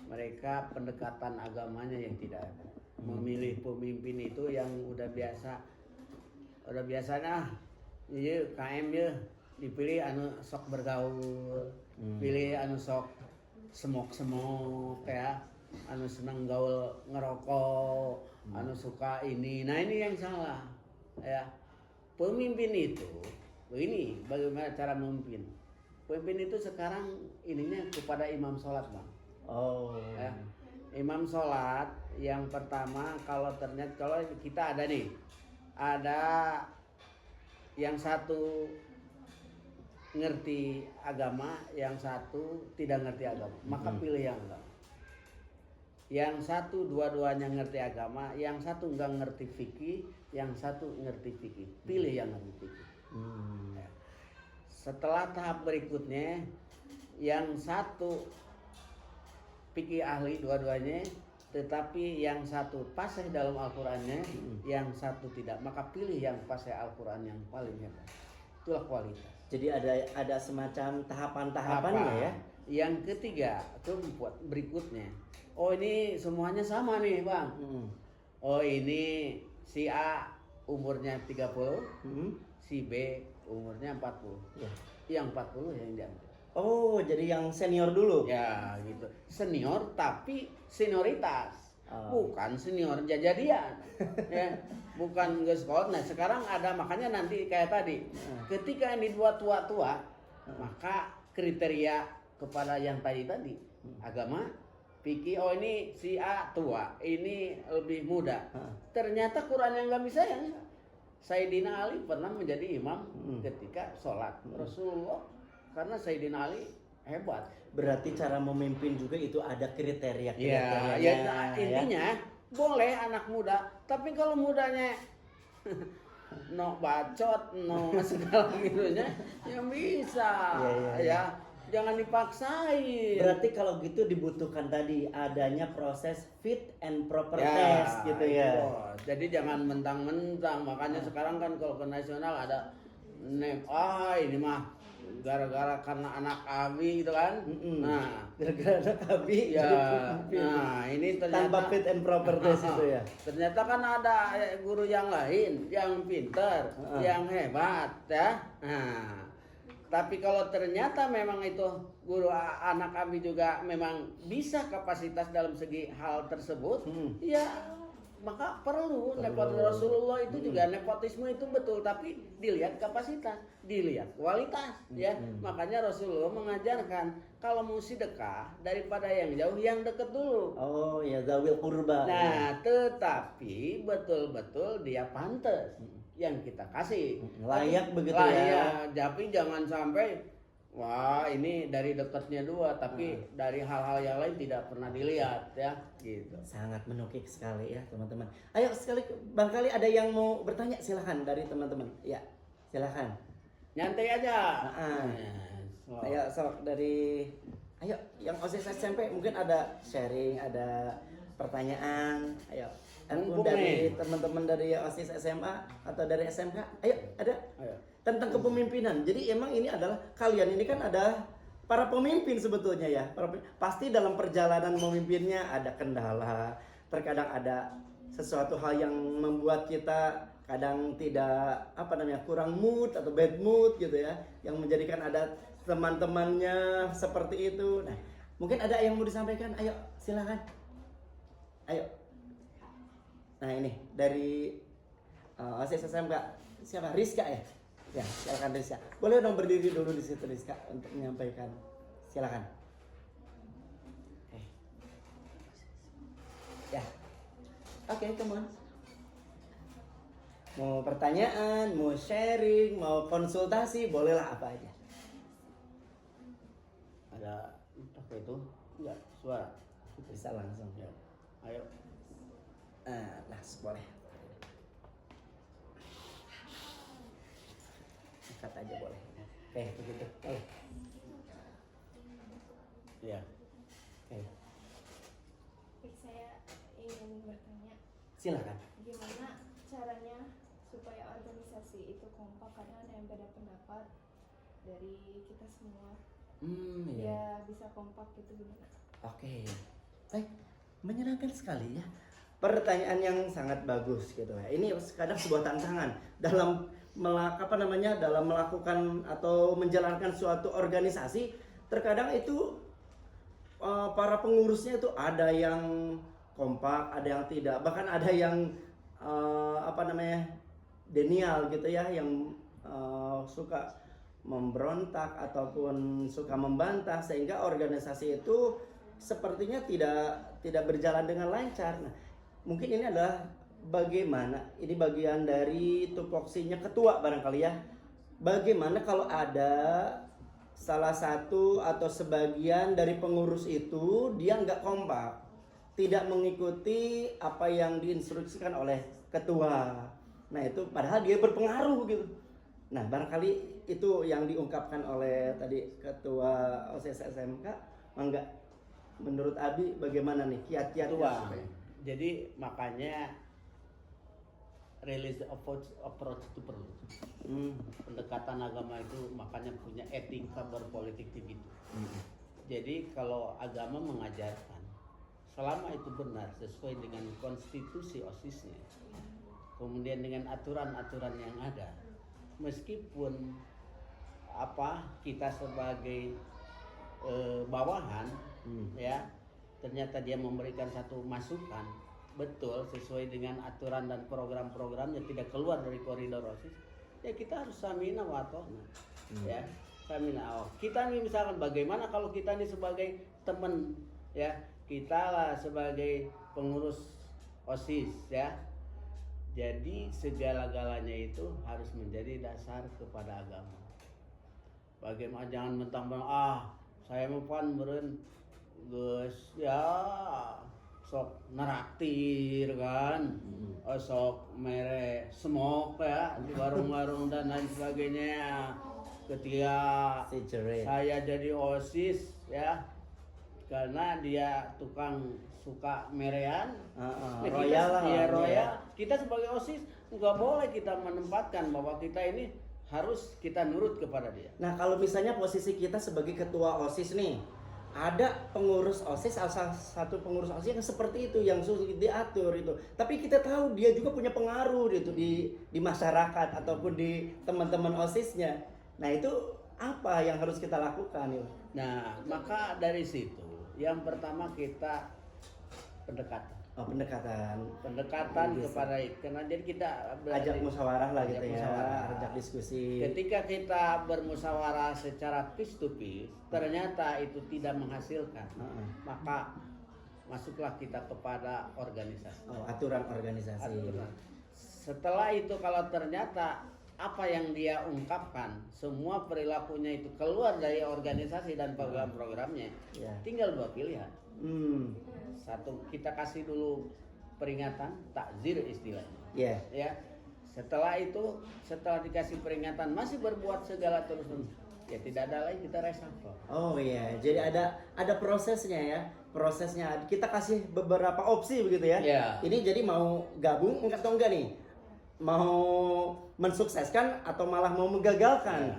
S3: Mereka pendekatan agamanya yang tidak ada. Memilih pemimpin itu yang udah biasanya iya KM ya dipilih anu sok bergaul, pilih anu sok semok ya, anu seneng gaul ngerokok, anu suka ini. Nah ini yang salah ya. Pemimpin itu ini bagaimana cara memimpin. Pemimpin itu sekarang ininya kepada imam sholat bang.
S1: Oh.
S3: Ya. Imam sholat yang pertama kalau kita ada nih, ada yang satu ngerti agama, yang satu tidak ngerti agama, maka pilih yang enggak. Yang satu dua-duanya ngerti agama, yang satu enggak ngerti fikih, yang satu ngerti fikih, pilih yang ngerti fikih. Ya. Setelah tahap berikutnya, yang satu fikih ahli dua-duanya, tetapi yang satu fasih dalam Al-Qur'annya, yang satu tidak, maka pilih yang fasih Al-Qur'an yang paling hebat. Itulah kualitas.
S1: Jadi ada semacam tahapan-tahapannya ya.
S3: Yang ketiga, keempat berikutnya. Oh ini semuanya sama nih bang. Oh ini si A umurnya 30, si B umurnya 40.
S1: Ya.
S3: Yang 40 yang diambil.
S1: Oh, jadi yang senior dulu.
S3: Ya gitu. Senior tapi senioritas.
S1: Oh.
S3: Bukan senior jajadian. Ya, bukan nggak sekolah. Nah, sekarang ada makanya nanti kayak tadi. Ketika ini dua tua-tua, maka kriteria kepada yang tadi agama, pikir oh ini si A tua, ini lebih muda. Ternyata Quran yang nggak bisa ya. Sayyidina Ali pernah menjadi imam ketika sholat Rasulullah karena Sayyidina Ali hebat.
S1: Berarti cara memimpin juga itu ada kriteria.
S3: Ya, intinya boleh anak muda, tapi kalau mudanya no bacot, no segala gitunya, yang bisa, ya. Jangan dipaksain.
S1: Berarti kalau gitu dibutuhkan tadi adanya proses fit and proper test gitu ya.
S3: Bos. Jadi jangan mentang-mentang. Makanya sekarang kan kalau ke nasional ada ini mah gara-gara karena anak Abi gitu kan. Nah,
S1: gara-gara anak Abi
S3: ya.
S1: jadi pemimpin.
S3: Nah, ini ternyata
S1: tanpa fit and proper test itu ya.
S3: Ternyata kan ada guru yang lain yang pinter, yang hebat ya. Nah, tapi kalau ternyata memang itu guru anak Abi juga memang bisa kapasitas dalam segi hal tersebut, ya maka perlu nepotisme. Rasulullah itu juga nepotisme itu betul, tapi dilihat kapasitas, dilihat kualitas, ya. Makanya Rasulullah mengajarkan kalau mau sedekah daripada yang jauh, yang dekat dulu.
S1: Oh ya, zawil qurba.
S3: Nah, tetapi betul-betul dia pantas yang kita kasih,
S1: layak begitu
S3: ya. Tapi jangan sampai wah ini dari dekatnya dua, tapi dari hal-hal yang lain tidak pernah dilihat ya, gitu.
S1: Sangat menukik sekali ya teman-teman. Ayo barangkali ada yang mau bertanya, silahkan dari teman-teman. Ya, silahkan.
S3: Nyantai aja. Oh.
S1: Ayo sok dari ayo yang OSIS SMP mungkin ada sharing, ada pertanyaan. Ayo.
S3: Mumpung
S1: Dari
S3: nih.
S1: teman-teman dari OSIS SMA atau dari SMK. Ayo, ada
S3: Ayo.
S1: tentang kepemimpinan. Jadi emang ini adalah kalian ini kan ada para pemimpin sebetulnya ya. Pasti dalam perjalanan memimpinnya ada kendala, terkadang ada sesuatu hal yang membuat kita kadang tidak kurang mood atau bad mood gitu ya, yang menjadikan ada teman-temannya seperti itu. Nah, mungkin ada yang mau disampaikan, ayo silakan. Ayo. Nah ini dari OSIS SMK siapa? Rizka ya? Ya, silakan Rizka. Boleh dong berdiri dulu di situ Rizka untuk menyampaikan. Silakan. Ya. Oke, come on. Mau pertanyaan, mau sharing, mau konsultasi, bolehlah apa aja.
S3: Ada apa itu? Enggak, suara.
S1: Bisa langsung.
S3: Ya. Ayo.
S1: Boleh. Angkat aja boleh. Oke, begitu. Oke.
S3: Ya.
S1: Oke.
S2: Saya ingin bertanya,
S1: Silakan.
S2: gimana caranya supaya organisasi itu kompak? Karena ada yang beda pendapat dari kita semua.
S1: Iya.
S2: Ya bisa kompak gitu gimana?
S1: Oke. Baik, menyenangkan sekali ya. Pertanyaan yang sangat bagus gitu ya. Ini kadang sebuah tantangan dalam dalam melakukan atau menjalankan suatu organisasi. Terkadang itu para pengurusnya itu ada yang kompak, ada yang tidak, bahkan ada yang denial gitu ya, yang suka memberontak ataupun suka membantah, sehingga organisasi itu sepertinya tidak berjalan dengan lancar. Nah, mungkin ini adalah ini bagian dari tupoksinya ketua barangkali ya. Bagaimana kalau ada salah satu atau sebagian dari pengurus itu dia nggak kompak, tidak mengikuti apa yang diinstruksikan oleh ketua. Nah itu padahal dia berpengaruh gitu. Nah barangkali itu yang diungkapkan oleh tadi ketua OSIS SMK. Enggak, menurut Abi bagaimana nih kiat-kiat
S3: Tua. Jadi makanya release approach itu perlu. Pendekatan agama itu makanya punya etika berpolitik begitu. Jadi kalau agama mengajarkan selama itu benar sesuai dengan konstitusi OSISnya, kemudian dengan aturan-aturan yang ada, meskipun kita sebagai bawahan ya ternyata dia memberikan satu masukan betul sesuai dengan aturan dan program-programnya, tidak keluar dari koridor OSIS, ya kita harus samina wa atona. Ya samina. Kita nih misalkan bagaimana kalau kita nih sebagai teman ya, kita lah sebagai pengurus OSIS ya, jadi segala-galanya itu harus menjadi dasar kepada agama. Bagaimana jangan mentang-mentang saya mau pan meureun geus ya sok neraktir kan, sok mere smoke ya di warung-warung dan lain sebagainya. Ketika saya jadi OSIS ya, karena dia tukang suka merean,
S1: royal lah.
S3: Dia royal. Kita sebagai OSIS nggak boleh kita menempatkan bahwa kita ini harus kita nurut kepada dia.
S1: Nah kalau misalnya posisi kita sebagai ketua OSIS nih, ada pengurus OSIS, salah satu pengurus OSIS yang seperti itu, yang sulit diatur itu. Tapi kita tahu dia juga punya pengaruh gitu di masyarakat ataupun di teman-teman OSISnya. Nah itu apa yang harus kita lakukan yuk?
S3: Nah maka dari situ yang pertama kita pendekatan. Pendekatan
S1: Bisa.
S3: kepada karena jadi kita
S1: Ajak musyawarah lah gitu ya,
S3: musyawarah.
S1: ajak diskusi.
S3: Ketika kita bermusyawarah secara face to face, ternyata itu tidak menghasilkan, maka masuklah kita kepada organisasi.
S1: Aturan organisasi.
S3: Aturan. Setelah itu kalau ternyata apa yang dia ungkapkan, semua perilakunya itu keluar dari organisasi dan program-programnya, tinggal dua pilihan. Satu, kita kasih dulu peringatan, takzir istilahnya. Ya. Setelah itu, setelah dikasih peringatan masih berbuat segala terus, ya tidak ada lagi kita reshuffle.
S1: Oh iya, jadi ada prosesnya ya. Prosesnya kita kasih beberapa opsi begitu ya.
S3: Iya.
S1: Ini jadi mau gabung atau enggak nih? Mau mensukseskan atau malah mau menggagalkan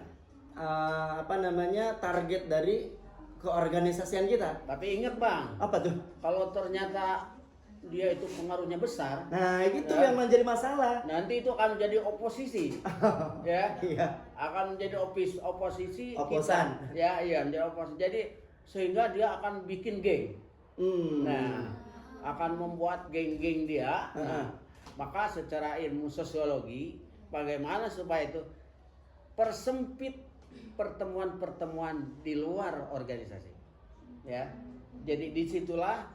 S1: apa namanya target dari keorganisasian kita?
S3: Tapi ingat Bang,
S1: Apa tuh?
S3: kalau ternyata dia itu pengaruhnya besar,
S1: Nah, itu
S3: Ya.
S1: yang menjadi masalah.
S3: nanti itu akan menjadi oposisi, ya,
S1: Iya.
S3: akan menjadi oposisi
S1: Oposan.
S3: kita, ya, iya, menjadi oposisi. Jadi sehingga dia akan bikin geng, nah, akan membuat geng-geng dia. Nah, maka secara ilmu sosiologi, bagaimana supaya itu persempit pertemuan-pertemuan di luar organisasi, ya. Jadi disitulah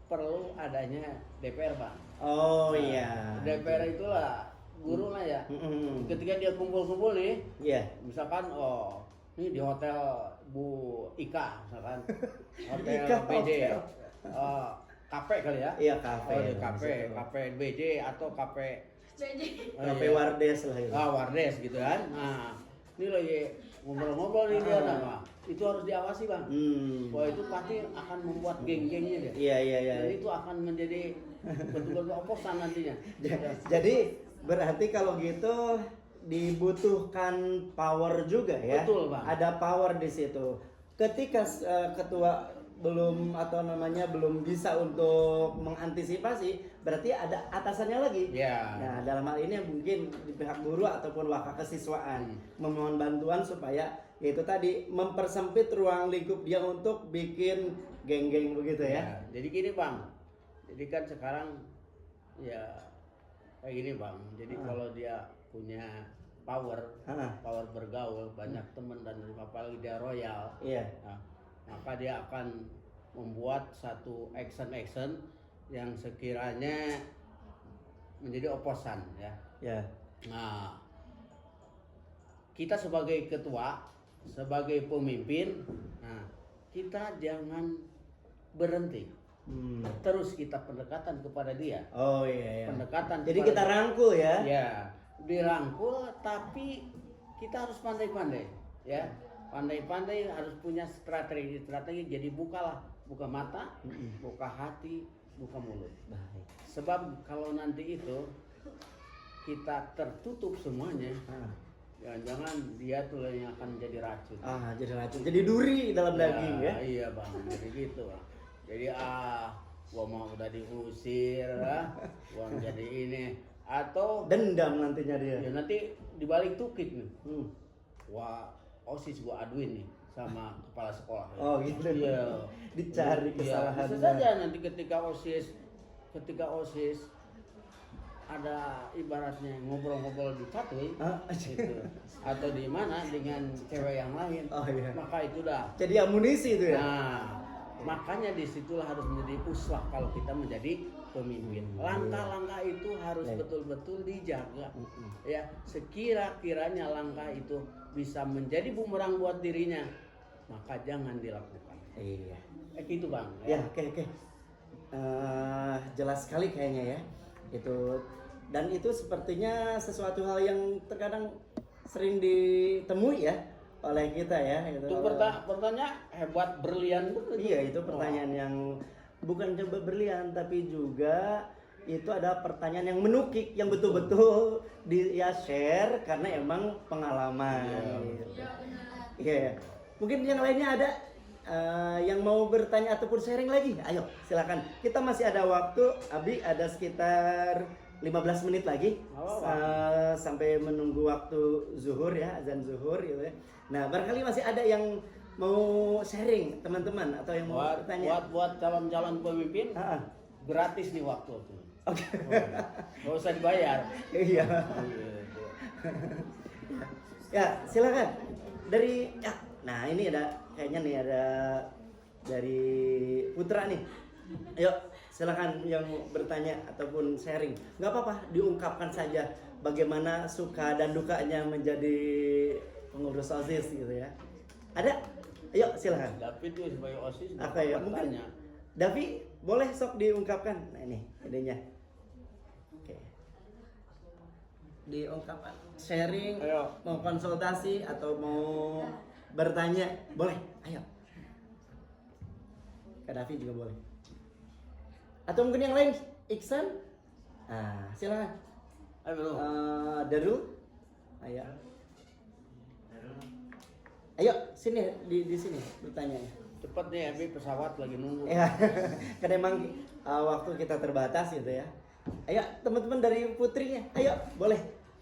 S3: perlu adanya DPR Bang.
S1: Oh iya.
S3: DPR itulah guru lah ya.
S1: Mm-mm.
S3: Ketika dia kumpul-kumpul nih,
S1: Iya.
S3: misalkan ini di hotel Bu Ika misalkan, hotel
S1: Ika
S3: BD,
S1: Hotel.
S3: kafe kali ya.
S1: Iya, kafe.
S3: Di kafe BD atau kafe
S1: Kafe Wardes lah itu.
S3: Wardes gitu kan. Nah, ini lagi ngobrol-ngobrol nih dia, nah, itu harus diawasi Bang. Wah, itu pasti akan membuat geng-gengnya dia.
S1: Iya.
S3: Dan itu akan menjadi betul-betul oposan nantinya.
S1: Jadi berarti kalau gitu dibutuhkan power juga ya.
S3: Betul, Bang.
S1: Ada power di situ. Ketika ketua belum belum bisa untuk mengantisipasi, berarti ada atasannya lagi.
S3: Ya.
S1: Nah, dalam hal ini mungkin di pihak guru ataupun wakil kesiswaan memohon bantuan supaya yaitu tadi mempersempit ruang lingkup dia untuk bikin geng-geng begitu ya.
S3: Jadi gini Bang, jadi kan sekarang ya kayak gini Bang. Jadi kalau dia punya power bergaul, banyak teman dan apalagi dia royal,
S1: Iya.
S3: nah, maka dia akan membuat satu action yang sekiranya menjadi oposan ya.
S1: Ya.
S3: Nah, kita sebagai ketua, sebagai pemimpin, nah, kita jangan berhenti. Terus kita pendekatan kepada dia.
S1: Oh iya.
S3: Pendekatan.
S1: Jadi
S3: kepada
S1: kita
S3: dia.
S1: rangkul ya.
S3: Ya, dirangkul, tapi kita harus pandai-pandai, ya. Pandai-pandai harus punya strategi. Jadi buka mata, buka hati, buka mulut.
S1: Baik.
S3: Sebab kalau nanti itu kita tertutup semuanya, jangan-jangan dia tuh yang akan jadi racun.
S1: Jadi racun. Jadi duri dalam daging ya.
S3: Iya Bang, jadi gitu Bang. Jadi gua mau udah diusir, gua jadi ini, atau
S1: Dendam nantinya dia.
S3: ya nanti dibalik tukik nih.
S1: Hmm.
S3: OSIS gua aduin nih sama kepala sekolah.
S1: Oh gitu.
S3: Iya.
S1: Dicari
S3: Iya,
S1: kesalahan.
S3: bisa saja nanti ketika OSIS ada ibaratnya ngobrol-ngobrol di katwe gitu, atau di mana dengan cewek yang lain,
S1: Oh iya.
S3: maka itu dah.
S1: Jadi amunisi itu ya.
S3: Nah, makanya disitulah harus menjadi uswah kalau kita menjadi pemimpin. Langkah-langkah itu harus betul-betul dijaga. Ya, sekira-kiranya langkah itu bisa menjadi bumerang buat dirinya, maka jangan dilakukan.
S1: Iya.
S3: Gitu Bang.
S1: Ya, oke. Jelas sekali kayaknya ya. Itu dan itu sepertinya sesuatu hal yang terkadang sering ditemui ya oleh kita ya.
S3: Itu pertanyaan hebat, berlian betul.
S1: Iya, itu pertanyaan yang bukan coba berlian tapi juga itu ada pertanyaan yang menukik yang betul-betul share karena emang pengalaman. Iya. Mungkin yang lainnya ada yang mau bertanya ataupun sharing lagi. Ayo, silakan. Kita masih ada waktu, Abi, ada sekitar 15 menit lagi sampai menunggu waktu zuhur ya, azan zuhur gitu ya. Nah, barangkali masih ada yang mau sharing teman-teman atau yang mau bertanya.
S3: Buat calon-calon pemimpin gratis nih waktu.
S1: Oke.
S3: Nggak usah dibayar.
S1: Iya. Ya, silakan. Nah ini kayaknya nih ada dari Putra nih. Ayo, silakan yang mau bertanya ataupun sharing. Nggak apa-apa, diungkapkan saja bagaimana suka dan dukanya menjadi pengurus OSIS gitu ya. Ada? Ayo, silakan.
S3: David tuh sebagai OSIS.
S1: Apa ya? Mungkin Davi boleh sok diungkapkan. Nah ini idenya. Oke. Diungkapkan, sharing,
S3: Ayo.
S1: mau konsultasi atau mau bertanya, boleh? Ayo. Kak Davi juga boleh. Atau mungkin yang lain, Iksan? Ah, silakan.
S3: Ayo.
S1: Darul? Ayo. Ayo, sini di sini bertanya.
S3: Cepat nih, Abi, pesawat lagi nunggu.
S1: Ya, karena emang waktu kita terbatas gitu ya. Ayo teman-teman dari Putrinya, ayo boleh,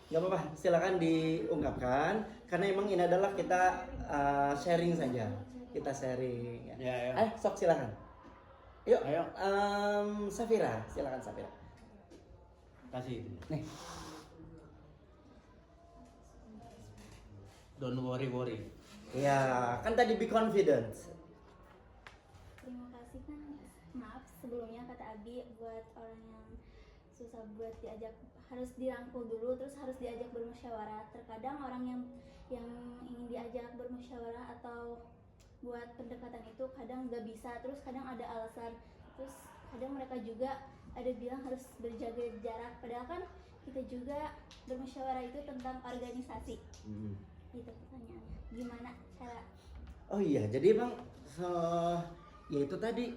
S1: nggak apa-apa, silakan diungkapkan. Karena emang ini adalah kita sharing saja, kita sharing. Ya.
S3: Ya.
S1: Ayo, sok silakan. Yuk,
S3: Ayo.
S1: Safira, silakan Safira.
S3: Kasih itu.
S1: Nih,
S3: Don't worry.
S1: ya kan tadi be confident.
S4: Terima kasih kan, maaf sebelumnya kata Abi buat orang yang susah buat diajak, harus dirangkul dulu, terus harus diajak bermusyawarah. Terkadang orang yang ingin diajak bermusyawarah atau buat pendekatan itu kadang nggak bisa, terus kadang ada alasan, terus kadang mereka juga ada bilang harus berjaga jarak, padahal kan kita juga bermusyawarah itu tentang organisasi. Itu pertanyaannya, gimana cara?
S1: Oh iya, jadi emang ya itu tadi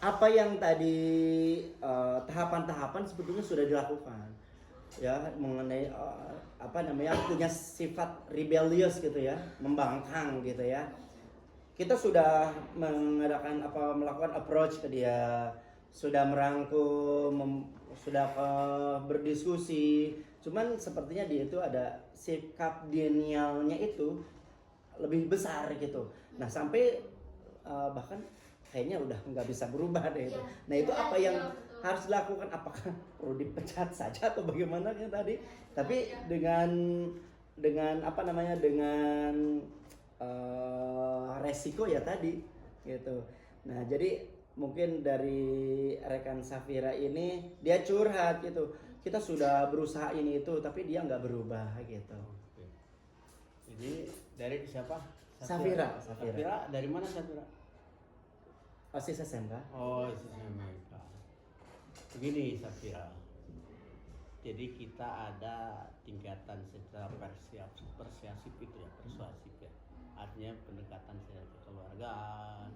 S1: apa yang tadi tahapan-tahapan sebetulnya sudah dilakukan ya, mengenai punya sifat rebellious gitu ya, membangkang gitu ya. Kita sudah melakukan approach ke dia, sudah merangkul, sudah berdiskusi. Cuman sepertinya dia itu ada sikap denialnya itu lebih besar gitu. Nah sampai bahkan kayaknya udah nggak bisa berubah deh itu. Nah itu apa yang harus dilakukan? Apakah perlu dipecat saja atau bagaimana ya tadi? Tapi dengan resiko ya tadi gitu. Nah jadi mungkin dari rekan Safira ini dia curhat gitu. Kita sudah berusaha ini itu tapi dia nggak berubah gitu.
S3: Ini dari siapa?
S1: Safira.
S3: Safira dari mana Safira?
S1: OSIS SMK.
S3: Oh, SMK. Begini Safira. Jadi kita ada tingkatan secara persuasif itu ya, persuasif ya. Artinya pendekatan secara kekeluargaan.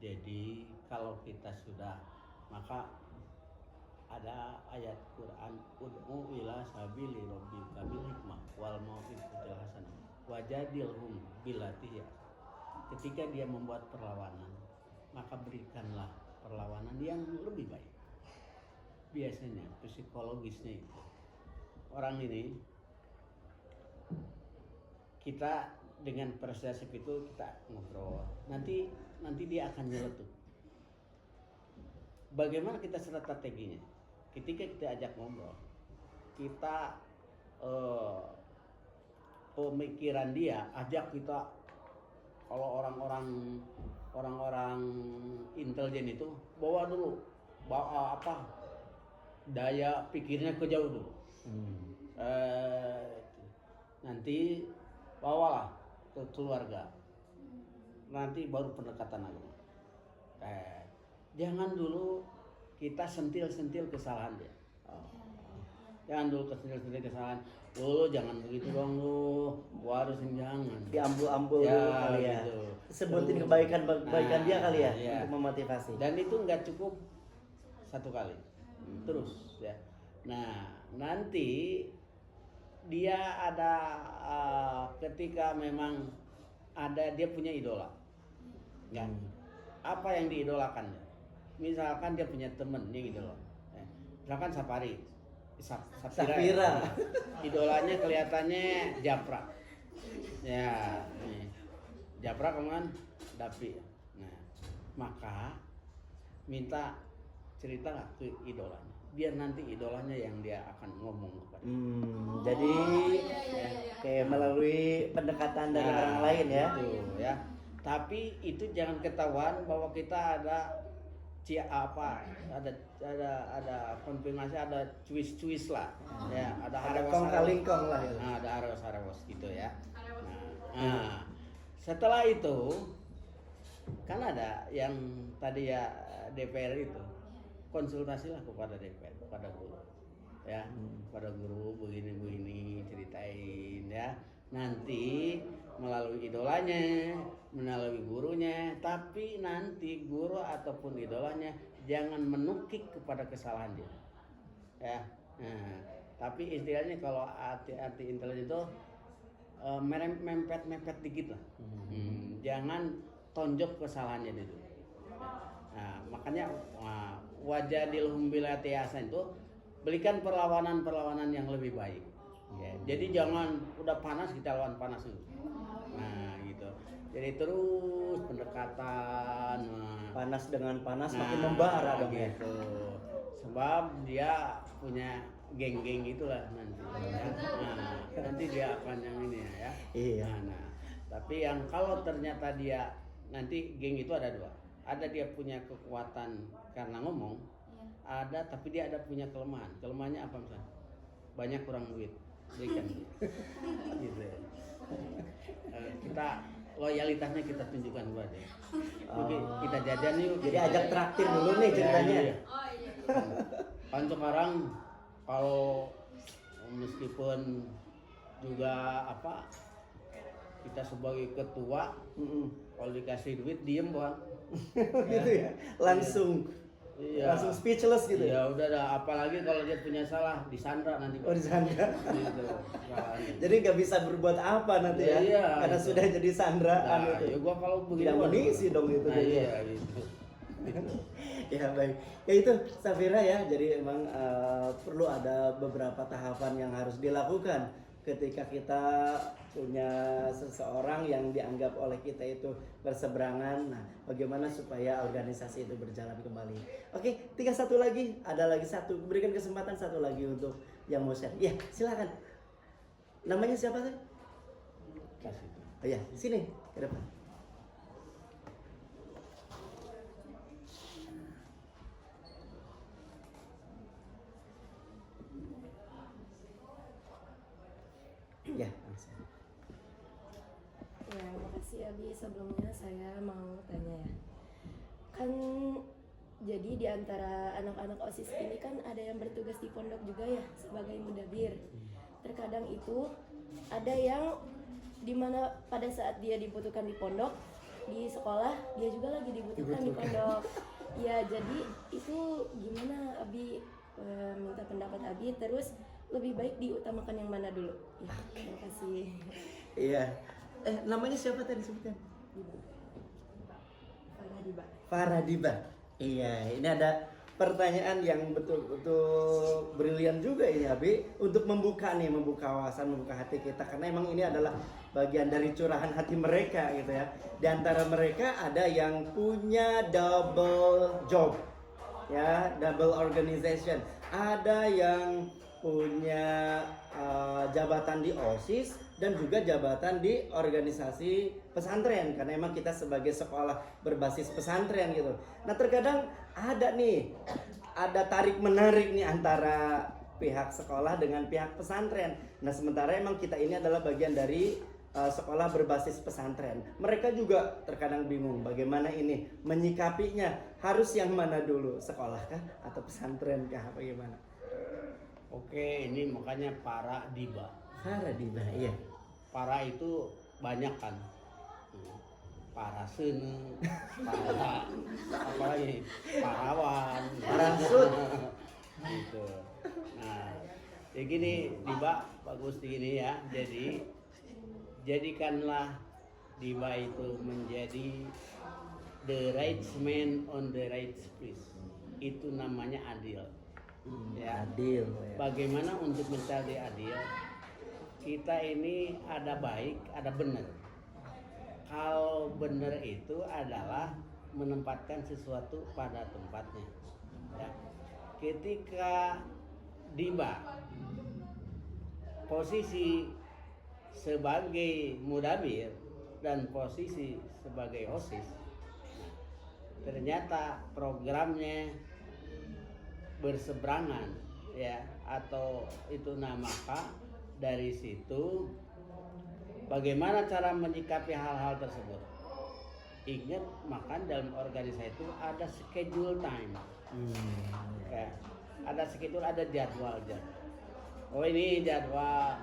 S3: Jadi kalau kita sudah, maka ada ayat Quran, ud'u ila sabili rabbika bil hikmah wal mau'izatil hasanah wajadilhum billati. Ketika dia membuat perlawanan, maka berikanlah perlawanan yang lebih baik. Biasanya psikologisnya itu orang ini, kita dengan persuasif itu kita ngobrol, nanti dia akan nyeletuk. Bagaimana kita strateginya? Ketika kita ajak ngobrol, kita pemikiran dia ajak kita. Kalau orang-orang intelijen itu bawa daya pikirnya ke jauh dulu. Nanti bawalah ke keluarga, nanti baru pendekatan agama. Jangan dulu kita sentil-sentil kesalahan dia. Jangan dulu sentil-sentil kesalahan. Lu jangan begitu dong lu. Gua harus jangan.
S1: Diambul-ambul
S3: Ya,
S1: dulu kali ya.
S3: gitu.
S1: Sebutin kebaikan dia kali ya,
S3: iya.
S1: untuk memotivasi.
S3: Dan itu nggak cukup satu kali. Terus ya. Nah, nanti dia ada ketika memang ada dia punya idola. Kan? Apa yang diidolakan? Misalkan dia punya temen yang idola. Misalkan Safira. Idolanya kelihatannya Japra. Ya, nih. Japra kemudian Davi. Nah, maka minta cerita lah ke idolanya. Biar nanti idolanya yang dia akan ngomong kepada.
S1: Jadi kayak melalui pendekatan dari orang lain ya.
S3: Itu, ya. Tapi itu jangan ketahuan bahwa kita ada ada konfirmasi, ada cuis lah, ya, ada
S1: kong-kalingkong lah.
S3: Nah, ada harus gitu ya. Nah, setelah itu kan ada yang tadi ya DPR itu konsultasilah kepada DPR, kepada guru, ya, kepada guru begini ceritain ya. Nanti melalui idolanya, melalui gurunya, tapi nanti guru ataupun idolanya jangan menukik kepada kesalahan dia. Ya. Nah, tapi istilahnya kalau arti intelijen itu mepet dikit lah. Jangan tonjok kesalahannya itu. Nah, makanya wajadilhum billati ahsan itu berikan perlawanan yang lebih baik. Ya, jadi jangan udah panas kita lawan panas dulu. Nah, gitu. Jadi terus pendekatan.
S1: Panas dengan panas makin membara dong ya.
S3: Gitu. Sebab dia punya geng-geng itulah nanti. Ya. Nah, nanti dia akan yang ini ya.
S1: Iya.
S3: Nah, tapi yang kalau ternyata dia nanti geng itu ada dua. Ada dia punya kekuatan karena ngomong, ada tapi dia ada punya kelemahan. Kelemahannya apa misalnya? Banyak kurang duit, berikan dia. Gitu. Kita loyalitasnya kita tunjukkan buat dia. Oke, kita jajan yuk.
S1: Jadi ajak traktir dulu nih ceritanya.
S3: Iya. Kan sekarang kalau meskipun juga apa kita sebagai ketua kalau dikasih duit diem bang.
S1: Gitu ya, langsung
S3: Iya.
S1: langsung speechless gitu.
S3: Ya udah dah, apalagi kalau dia punya salah disandra nanti.
S1: Oh, disandra.
S3: Gitu, salahnya.
S1: Jadi nggak bisa berbuat apa nanti ya,
S3: Iya,
S1: karena
S3: gitu.
S1: sudah jadi sandraan
S3: Nah,
S1: itu.
S3: ya gua kalau begitu
S1: Tidak munisi dong itu.
S3: Nah,
S1: jadi.
S3: iya gitu.
S1: Ya baik, ya itu Safira ya. Jadi emang perlu ada beberapa tahapan yang harus dilakukan ketika kita punya seseorang yang dianggap oleh kita itu berseberangan. Nah, bagaimana supaya organisasi itu berjalan kembali? Oke, tinggal satu lagi, ada lagi satu. Berikan kesempatan satu lagi untuk yang mau share. Ya, silakan. Namanya siapa sih?
S3: Kasih.
S1: Oh ya, sini ke depan. Ya, langsung.
S5: Ya, makasih Abi. Sebelumnya saya mau tanya ya. Kan jadi di antara anak-anak OSIS ini kan ada yang bertugas di pondok juga ya sebagai mudabir. Terkadang itu ada yang dimana pada saat dia dibutuhkan di pondok, di sekolah dia juga lagi dibutuhkan di pondok. Ya, jadi itu gimana Abi, minta pendapat Abi, terus lebih baik diutamakan yang mana dulu? Ya, terima kasih.
S1: Iya. Namanya siapa tadi sebutkan?
S5: Faradiba.
S1: Faradiba. Iya, ini ada pertanyaan yang betul-betul brilian juga ini Abi untuk membuka wawasan, membuka hati kita karena emang ini adalah bagian dari curahan hati mereka gitu ya. Di antara mereka ada yang punya double job. Ya, double organization. Ada yang punya jabatan di OSIS dan juga jabatan di organisasi pesantren karena emang kita sebagai sekolah berbasis pesantren gitu. Nah, terkadang ada tarik menarik nih antara pihak sekolah dengan pihak pesantren. Nah, sementara emang kita ini adalah bagian dari sekolah berbasis pesantren. Mereka juga terkadang bingung bagaimana ini menyikapinya, harus yang mana dulu, sekolah kah atau pesantren kah, apa gimana?
S3: Oke, ini makanya para diba.
S1: Faradiba, iya.
S3: Para itu banyak kan. Para sene, para apa lagi? Parawan,
S1: Parasut.
S3: gitu. Nah, ya gini, diba bagus di gini ya. Jadi jadikanlah diba itu menjadi the right man on the right place. Itu namanya adil. Ya.
S1: Adil. Ya.
S3: Bagaimana untuk mencari adil? Kita ini ada baik, ada benar. Kalau benar itu adalah menempatkan sesuatu pada tempatnya. Ya. Ketika diba posisi sebagai mudabir dan posisi sebagai OSIS, ternyata programnya berseberangan ya, atau itu maka dari situ bagaimana cara menyikapi hal-hal tersebut. Ingat, makan dalam organisasi itu ada schedule time. Ya, ada schedule, ada jadwal. Oh, ini jadwal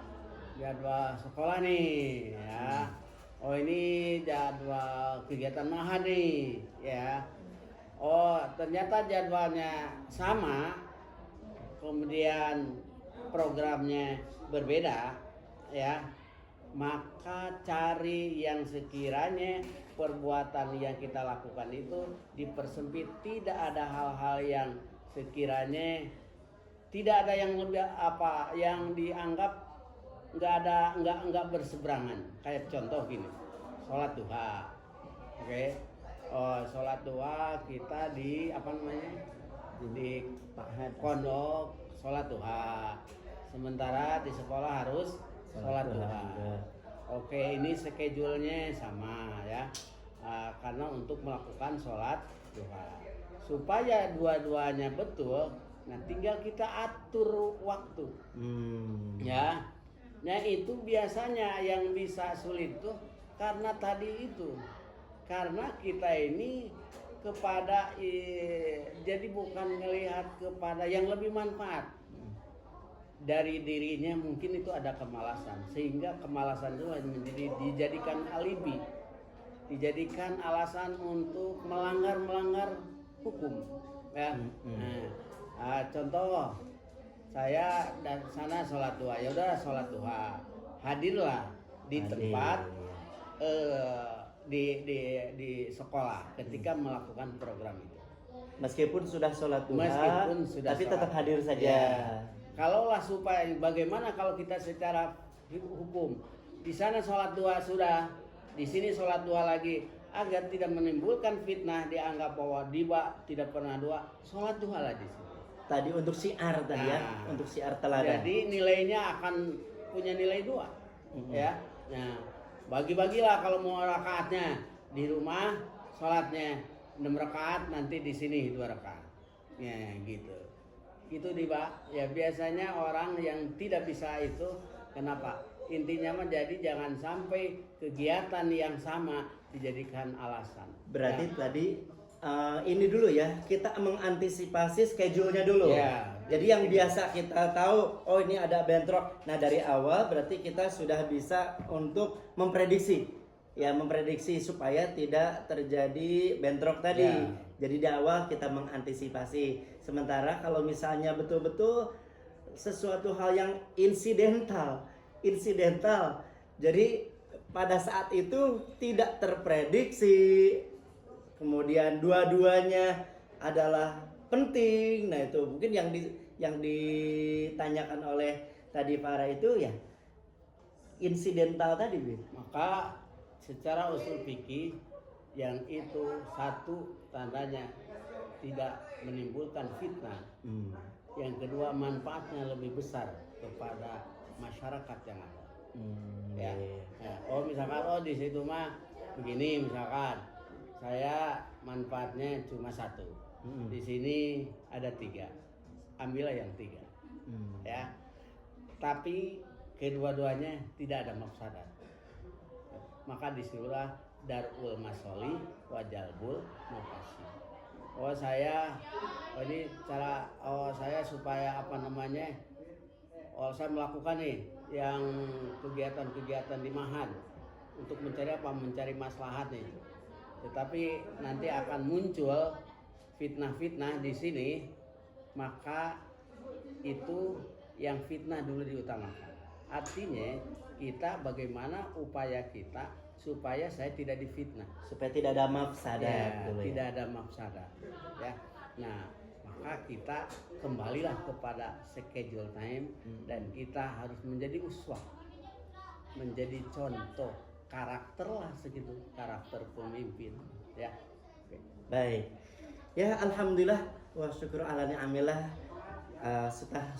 S3: sekolah nih ya. oh ini jadwal kegiatan mahad nih ya. Oh ternyata jadwalnya sama, kemudian programnya berbeda ya, maka cari yang sekiranya perbuatan yang kita lakukan itu dipersempit, tidak ada hal-hal yang sekiranya tidak ada yang lebih apa yang dianggap nggak berseberangan. Kayak contoh gini, sholat duha, oke. Oh, sholat duha kita di apa namanya di pondok sholat duha, sementara di sekolah harus sholat duha. Oke, ini schedule-nya sama ya, karena untuk melakukan sholat duha. Supaya dua-duanya betul, nah tinggal kita atur waktu. Ya, nah itu biasanya yang bisa sulit tuh karena tadi itu, karena kita ini kepada jadi bukan melihat kepada yang lebih manfaat dari dirinya, mungkin itu ada kemalasan, sehingga kemalasan itu menjadi dijadikan alibi, dijadikan alasan untuk melanggar hukum ya. Contoh saya dari sana sholat duha, ya udah sholat duha, hadirlah di tempat di sekolah ketika melakukan program itu.
S1: Meskipun sudah sholat duha, tapi
S3: sholat.
S1: tetap hadir saja.
S3: Ya. Kalaulah supaya bagaimana kalau kita secara hukum di sana sholat duha sudah, di sini sholat duha lagi, agar tidak menimbulkan fitnah, dianggap bahwa diba tidak pernah doa, sholat duha lah di sini.
S1: Tadi untuk syiar tadi ya, untuk syiar teladan.
S3: Jadi nilainya akan punya nilai 2, ya. Nah, bagi-bagilah kalau mau rakaatnya di rumah sholatnya 6 rakaat, nanti di sini 2 rakaat, ya gitu. Itu Pak. Ya biasanya orang yang tidak bisa itu, kenapa? Intinya mah jadi jangan sampai kegiatan yang sama dijadikan alasan.
S1: Berarti
S3: ya.
S1: tadi ini dulu ya, kita mengantisipasi schedule-nya dulu.
S3: Ya.
S1: Jadi yang biasa kita tahu, oh ini ada bentrok. Nah dari awal berarti kita sudah bisa untuk memprediksi, ya memprediksi supaya tidak terjadi bentrok tadi.
S3: Ya.
S1: Jadi di awal kita mengantisipasi. Sementara kalau misalnya betul-betul sesuatu hal yang insidental, jadi pada saat itu tidak terprediksi, kemudian dua-duanya adalah penting. Nah itu mungkin yang ditanyakan oleh tadi Farah itu ya insidental tadi, Bin.
S3: Maka secara usul fikih yang itu satu tandanya tidak menimbulkan fitnah. Yang kedua manfaatnya lebih besar kepada masyarakat yang ada. Ya. Oh misalkan di situ mah begini, misalkan saya manfaatnya cuma 1. Di sini ada 3. Ambillah yang 3. Ya. Tapi kedua-duanya tidak ada mafsadat. Maka disuruhlah darul masoli wa jalbul mafasid. Saya supaya saya melakukan nih yang kegiatan-kegiatan di mahad untuk mencari maslahat nih. Tetapi nanti akan muncul fitnah-fitnah di sini, maka itu yang fitnah dulu diutamakan. Artinya kita bagaimana upaya kita supaya saya tidak difitnah,
S1: supaya tidak ada mafsadat,
S3: tidak ada mafsadat, ya. Nah, maka kita kembalilah kepada schedule time dan kita harus menjadi uswah, menjadi contoh karakter lah segitu, karakter pemimpin, ya.
S1: Baik, ya alhamdulillah wa syukur ala ni'amillah.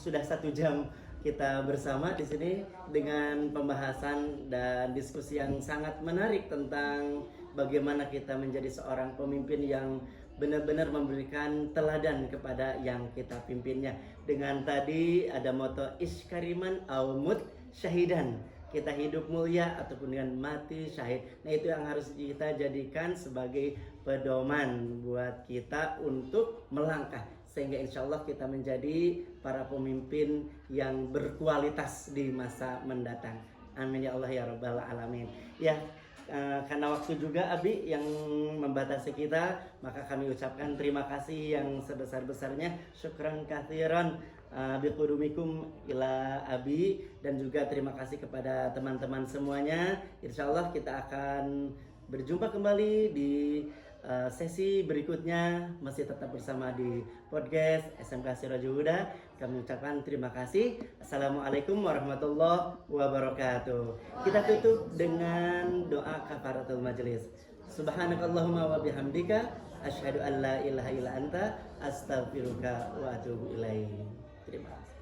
S1: Sudah 1 jam kita bersama di sini dengan pembahasan dan diskusi yang sangat menarik tentang bagaimana kita menjadi seorang pemimpin yang benar-benar memberikan teladan kepada yang kita pimpinnya. Dengan tadi ada moto iskariman au mut syahidan, kita hidup mulia ataupun dengan mati syahid. Nah itu yang harus kita jadikan sebagai pedoman buat kita untuk melangkah, sehingga insya Allah kita menjadi para pemimpin yang berkualitas di masa mendatang. Amin ya Allah ya Rabbal Alamin. Ya, karena waktu juga Abi yang membatasi kita, maka kami ucapkan terima kasih yang sebesar-besarnya. Syukran kathiran biqudumikum ila Abi, dan juga terima kasih kepada teman-teman semuanya. Insyaallah kita akan berjumpa kembali di sesi berikutnya, masih tetap bersama di podcast SMK Sirajuhuda. Kami ucapkan terima kasih. Assalamualaikum warahmatullahi wabarakatuh. Kita tutup dengan doa kafaratul majelis. Subhanakallahumma wa bihamdika asyhadu an la ilaha illa anta astaghfiruka wa atubu ilaik. Terima kasih.